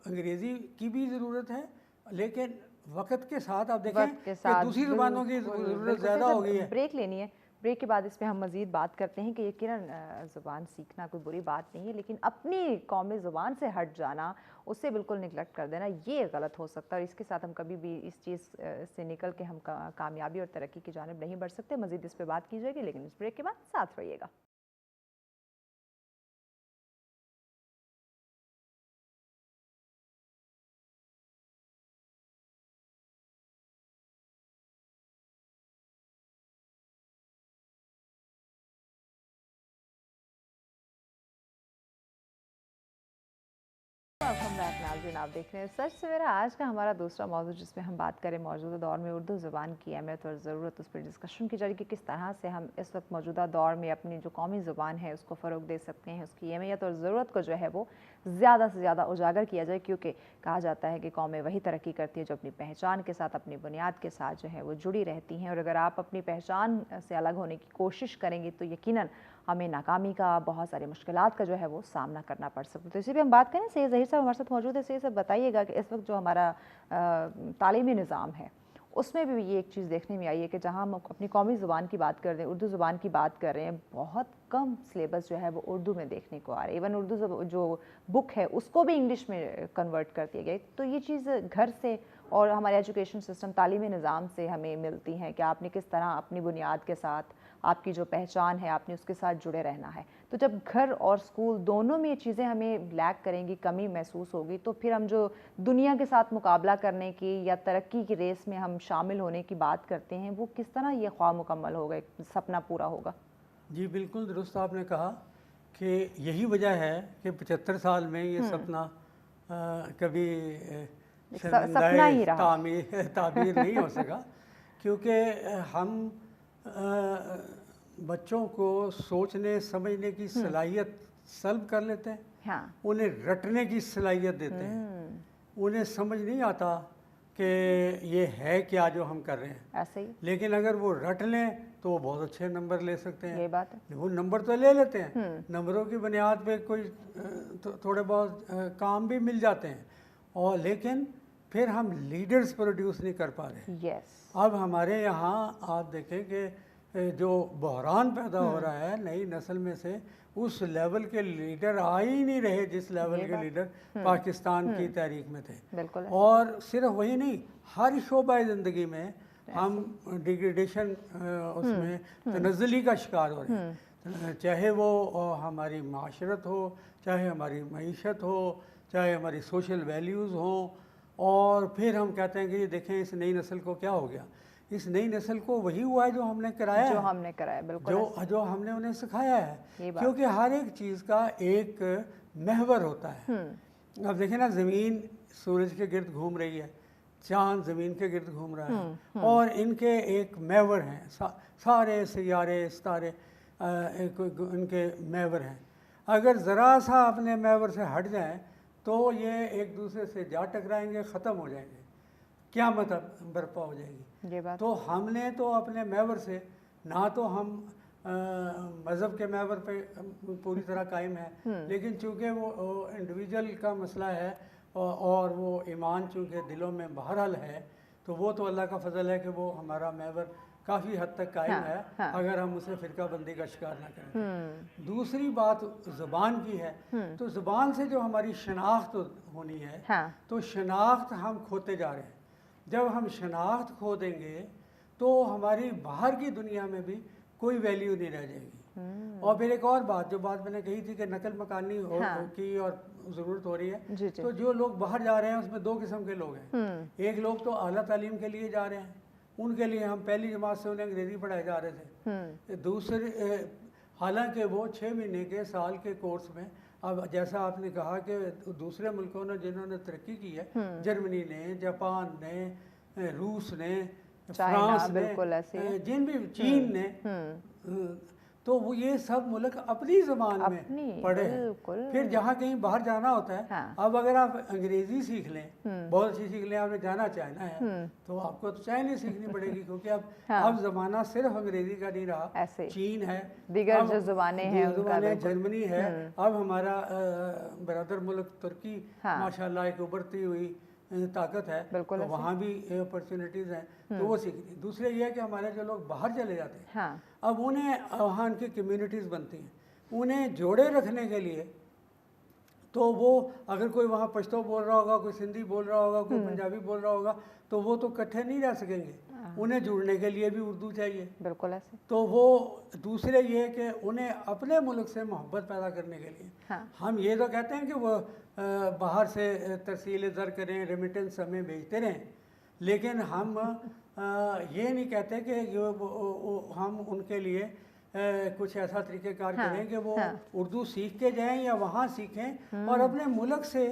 अंग्रेज़ी की भी ज़रूरत है, लेकिन वक्त के साथ आप देखें कि दूसरी ज़बानों की ज़रूरत ज़्यादा हो गई है। ब्रेक लेनी है, ब्रेक के बाद इस पर हम मज़ीद बात करते हैं कि यकीनन ज़ुबान सीखना कोई बुरी बात नहीं है, लेकिन अपनी कौमी ज़ुबान से हट जाना, उससे बिल्कुल निगलेक्ट कर देना, ये गलत हो सकता है, और इसके साथ हम कभी भी इस चीज़ से निकल के हम कामयाबी और तरक्की की जानिब नहीं बढ़ सकते। मज़ीद इस पर बात की जाएगी, लेकिन इस ब्रेक के बाद साथ रहिएगा। नाज़रीन, आप देख रहे हैं सच सवेरा। आज का हमारा दूसरा मौजूद जिसमें हम बात करें मौजूदा दौर में उर्दू ज़ुबान की अहमियत और ज़रूरत, उस पर डिस्कशन की जाएगी कि किस तरह से हम इस वक्त मौजूदा दौर में अपनी जो कौमी ज़ुबान है उसको फ़रोग दे सकते हैं, उसकी अहमियत और ज़रूरत को जो है वो ज़्यादा से ज़्यादा उजागर किया जाए, क्योंकि कहा जाता है कि कौमें वही तरक्की करती है जो अपनी पहचान के साथ, अपनी बुनियाद के साथ जो है वो जुड़ी रहती हैं, और अगर आप अपनी पहचान से अलग होने की कोशिश करेंगी तो यकीनन हमें नाकामी का, बहुत सारी मुश्किलात का जो है वो सामना करना पड़ सकता है। तो इसी पर हम बात करें, सैयद ज़हीर साहब हमारे साथ मौजूद है। सैयद साहब बताइएगा कि इस वक्त जो हमारा तालीमी निज़ाम है उसमें भी ये एक चीज़ देखने में आई है कि जहाँ हम अपनी कौमी ज़ुबान की बात कर रहे हैं, उर्दू ज़ुबान की बात कर रहे हैं, बहुत कम सिलेबस जो है वो उर्दू में देखने को आ रहा है। इवन उर्दू जो बुक है उसको भी इंग्लिश में कन्वर्ट कर दिया गया। तो ये चीज़ घर से और हमारे एजुकेशन सिस्टम, तालीमी निज़ाम से हमें मिलती हैं कि आपने किस तरह अपनी बुनियाद के साथ, आपकी जो पहचान है, आपने उसके साथ जुड़े रहना है। तो जब घर और स्कूल दोनों में ये चीज़ें हमें लैक करेंगी, कमी महसूस होगी, तो फिर हम जो दुनिया के साथ मुकाबला करने की या तरक्की की रेस में हम शामिल होने की बात करते हैं, वो किस तरह ये ख्वाब मुकम्मल होगा, एक सपना पूरा होगा? जी बिल्कुल दुरुस्त आपने कहा कि यही वजह है कि 75 साल में ये सपना कभी सपना ही रहा, ताबीर नहीं हो सका, क्योंकि हम बच्चों को सोचने समझने की सलाहियत सल्ब कर लेते हैं। हाँ। उन्हें रटने की सलाहियत देते हैं। उन्हें समझ नहीं आता कि ये है क्या जो हम कर रहे हैं। ऐसे ही। लेकिन अगर वो रट लें तो वो बहुत अच्छे नंबर ले सकते हैं। ये बात है। वो नंबर तो ले लेते हैं, नंबरों की बुनियाद पे कोई थोड़े बहुत काम भी मिल जाते हैं, और लेकिन फिर हम लीडर्स प्रोड्यूस नहीं कर पा रहे। यस। अब हमारे यहाँ आप देखें कि जो बहरान पैदा हो रहा है नई नस्ल में से, उस लेवल के लीडर आ ही नहीं रहे जिस लेवल के लीडर पाकिस्तान की तारीख में थे। बिल्कुल। और सिर्फ वही नहीं, हर शोबा ज़िंदगी में हम डिग्रेडेशन उसमें तनज़्ज़ुली का शिकार हो रहे हैं। चाहे वो हमारी माशरत हो, चाहे हमारी मईशत हो, चाहे हमारी सोशल वैल्यूज़ हों, और फिर हम कहते हैं कि ये देखें इस नई नस्ल को क्या हो गया। इस नई नस्ल को वही हुआ है जो हमने कराया है, जो हमने कराया, बिल्कुल जो हमने उन्हें सिखाया है। क्योंकि हर एक चीज़ का एक महवर होता है। अब देखें ना, ज़मीन सूरज के गिर्द घूम रही है, चांद ज़मीन के गिर्द घूम रहा है, और इनके एक महवर हैं। सारे सियारे सितारे इनके महवर हैं। अगर ज़रा सा अपने महवर से हट जाएं तो ये एक दूसरे से जा टकराएंगे, ख़त्म हो जाएंगे, क़यामत बर्पा हो जाएगी। ये बात। तो हमने तो अपने महवर से, ना तो हम मज़हब के महवर पे पूरी तरह कायम है, लेकिन चूँकि वो इंडिविजुअल का मसला है और वो ईमान चूँकि दिलों में बहरहाल है, तो वो तो अल्लाह का फ़ज़ल है कि वो हमारा महवर काफ़ी हद तक कायम है। अगर हम उसे फ़िरका बंदी का शिकार ना करें। दूसरी बात ज़ुबान की है, तो ज़ुबान से जो हमारी शनाख्त होनी है, तो शनाख्त हम खोते जा रहे हैं। जब हम शनाख्त खो देंगे तो हमारी बाहर की दुनिया में भी कोई वैल्यू नहीं रह जाएगी। और फिर एक और बात, जो बात मैंने कही थी कि नकल मकानी की और ज़रूरत हो रही है, तो जो लोग बाहर जा रहे हैं उसमें दो किस्म के लोग हैं। एक लोग तो आला तालीम के लिए जा रहे हैं, उनके लिए हम पहली जमात से उन्हें अंग्रेज़ी पढ़ाए जा रहे थे। दूसरे, हालांकि वो 6 महीने के साल के कोर्स में, अब जैसा आपने कहा कि दूसरे मुल्कों ने जिन्होंने तरक्की की है, जर्मनी ने, जापान ने, रूस ने, फ्रांस ने, जिन भी चीन ने, तो वो ये सब मुल्क अपनी ज़बान में पढ़े हैं। फिर जहाँ कहीं बाहर जाना होता है, अब अगर आप अंग्रेज़ी सीख लें, बहुत अच्छी सीख लें, आपने जाना चाइना है, तो आपको तो चाइनीज़ सीखनी पड़ेगी, क्योंकि अब ज़माना सिर्फ अंग्रेज़ी का नहीं रहा, चीन है, दीगर जो ज़ुबानें हैं, जर्मनी है, अब हमारा बरादर मुल्क तुर्की माशाल्लाह एक उभरती हुई ताकत है, तो वहाँ भी अपॉर्चुनिटीज़ हैं, तो वो सीख रही। दूसरे ये है कि हमारे जो लोग बाहर चले जाते हैं, अब उन्हें वहाँ उनकी कम्युनिटीज़ बनती हैं, उन्हें जोड़े रखने के लिए, तो वो अगर कोई वहाँ पश्तो बोल रहा होगा, कोई सिंधी बोल रहा होगा, कोई पंजाबी बोल रहा होगा, तो वो तो इकट्ठे नहीं रह सकेंगे। उन्हें जुड़ने के लिए भी उर्दू चाहिए। बिल्कुल ऐसे। तो वो दूसरे ये कि उन्हें अपने मुल्क से मोहब्बत पैदा करने के लिए हम ये तो कहते हैं कि वो बाहर से तरसील ज़र करें, रेमिटेंस हमें भेजते रहें, लेकिन हम ये नहीं कहते कि हम उनके लिए कुछ ऐसा तरीक़ेकार करें कि वो उर्दू सीख के जाएं या वहाँ सीखें और अपने मुल्क से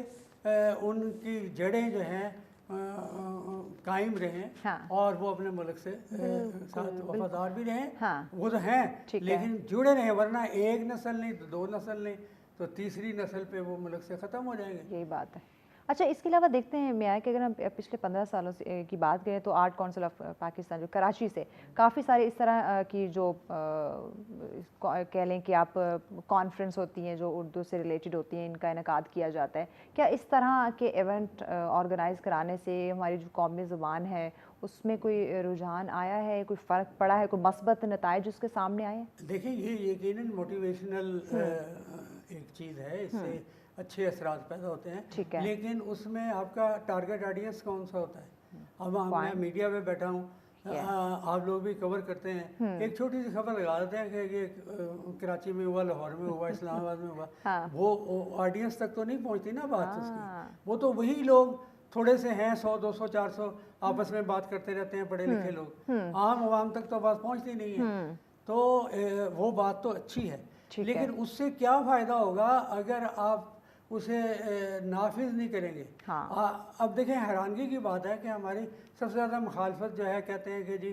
उनकी जड़ें जो हैं कायम रहें और वो अपने मुल्क से साथ वफादार भी रहें। वो तो हैं, लेकिन जुड़े रहें, वरना एक नस्ल नहीं तो दो नस्ल नहीं तो तीसरी नस्ल पे वो मुल्क से ख़त्म हो जाएंगे। यही बात है। अच्छा, इसके अलावा देखते हैं मियाँ कि अगर हम पिछले 15 सालों से की बात करें तो आर्ट काउंसिल ऑफ पाकिस्तान जो कराची से काफ़ी सारे इस तरह की जो कह लें कि आप कॉन्फ्रेंस होती हैं जो उर्दू से रिलेटेड होती हैं, इनका इनेकाद किया जाता है। क्या इस तरह के इवेंट ऑर्गेनाइज़ कराने से हमारी जो कौमी ज़ुबान है उसमें कोई रुझान आया है, कोई फ़र्क पड़ा है, कोई मस्बत नताइज उसके सामने आए हैं? देखिए, ये यकीनन मोटिवेशनल एक चीज़ है, इससे अच्छे असरात पैदा होते हैं, लेकिन उसमें आपका टारगेट ऑडियंस कौन सा होता है। अब मैं मीडिया में बैठा हूँ, आप लोग भी कवर करते हैं, एक छोटी सी खबर लगा देते हैं कि ये कराची में हुआ, लाहौर में हुआ, इस्लामाबाद में हुआ, वो ऑडियंस तक तो नहीं पहुँचती ना बात उसकी। वो तो वही लोग थोड़े से हैं, 100, 200, 400 आपस में बात करते रहते हैं, पढ़े लिखे लोग, आम आवाम तक तो बात पहुँचती नहीं है। तो वो बात तो अच्छी है, लेकिन उससे क्या फ़ायदा होगा अगर आप उसे नाफिज नहीं करेंगे। अब देखें, हैरानगी की बात है कि हमारी सबसे ज़्यादा मुखालफत जो है, कहते हैं कि जी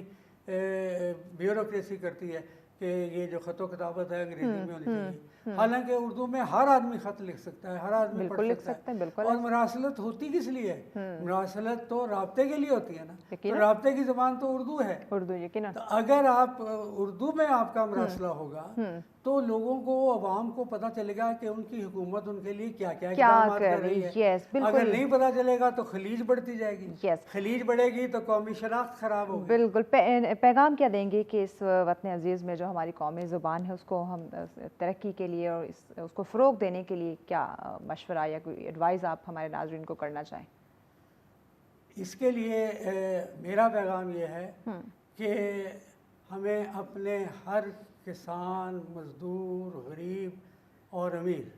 ब्यूरोक्रेसी करती है। कि ये जो ख़त किताबत है अंग्रेज़ी में होनी चाहिए, हालांकि उर्दू में हर आदमी ख़त लिख सकता है, हर आदमी पढ़ सकता है। बिल्कुल। और मरासलत होती किस लिए है? मरासलत तो राब्ते के लिए होती है ना, तो राब्ते की ज़बान तो उर्दू है। उर्दू यकीनन। तो अगर आप उर्दू में आपका मरासला होगा तो लोगों को, अवाम को पता चलेगा कि उनकी हुकूमत उनके लिए क्या क्या इक़दाम कर रही है। अगर नहीं पता चलेगा तो खलीज बढ़ती जाएगी, खलीज बढ़ेगी तो कौमी शनाख्त ख़राब होगी। बिल्कुल। पैगाम क्या देंगे कि इस वतन अजीज़ में जो हमारी कौमी ज़ुबान है उसको हम तरक्की के लिए और उसको फ़रोग़ देने के लिए क्या मशवरा या कोई एडवाइस आप हमारे नाज़रीन को करना चाहें? इसके लिए मेरा पैगाम ये है कि हमें अपने हर किसान, मज़दूर, गरीब और अमीर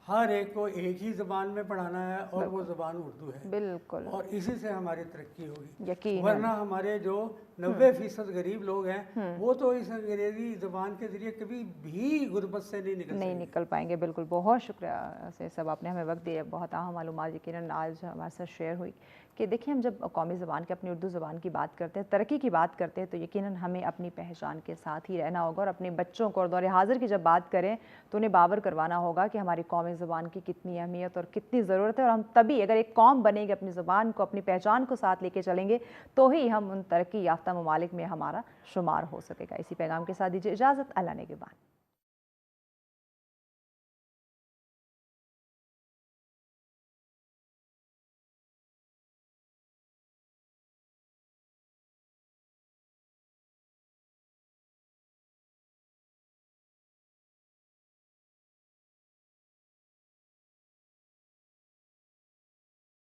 हर एक को एक ही ज़बान में पढ़ाना है और वो ज़बान उर्दू है। बिल्कुल। और इसी से हमारी तरक्की होगी। यकीन। वरना हमारे जो 90% गरीब लोग हैं वो तो इस अंग्रेज़ी ज़बान के ज़रिए कभी भी गुर्बत से नहीं निकल पाएंगे। बिल्कुल, बहुत शुक्रिया से सब आपने हमें वक्त दिया। बहुत अहम मालूमात यकीनन आज हमारे साथ शेयर हुई कि देखिए हम जब कौमी ज़बान की, अपनी उर्दू ज़बान की बात करते हैं, तरक्की की बात करते हैं, तो यकीनन हमें अपनी पहचान के साथ ही रहना होगा और अपने बच्चों को और दौर हाज़िर की जब बात करें तो उन्हें बावर करवाना होगा कि हमारी कौमी ज़बान की कितनी अहमियत और कितनी ज़रूरत है। और हम तभी, अगर एक कौम बनेगी, अपनी ज़बान को, अपनी पहचान को साथ लेके चलेंगे तो ही हम उन तरक्की याफ्ता ममालिक में हमारा शुमार हो सकेगा। इसी पैगाम के साथ दीजिए इजाज़त। अल्लाह ने के बाद।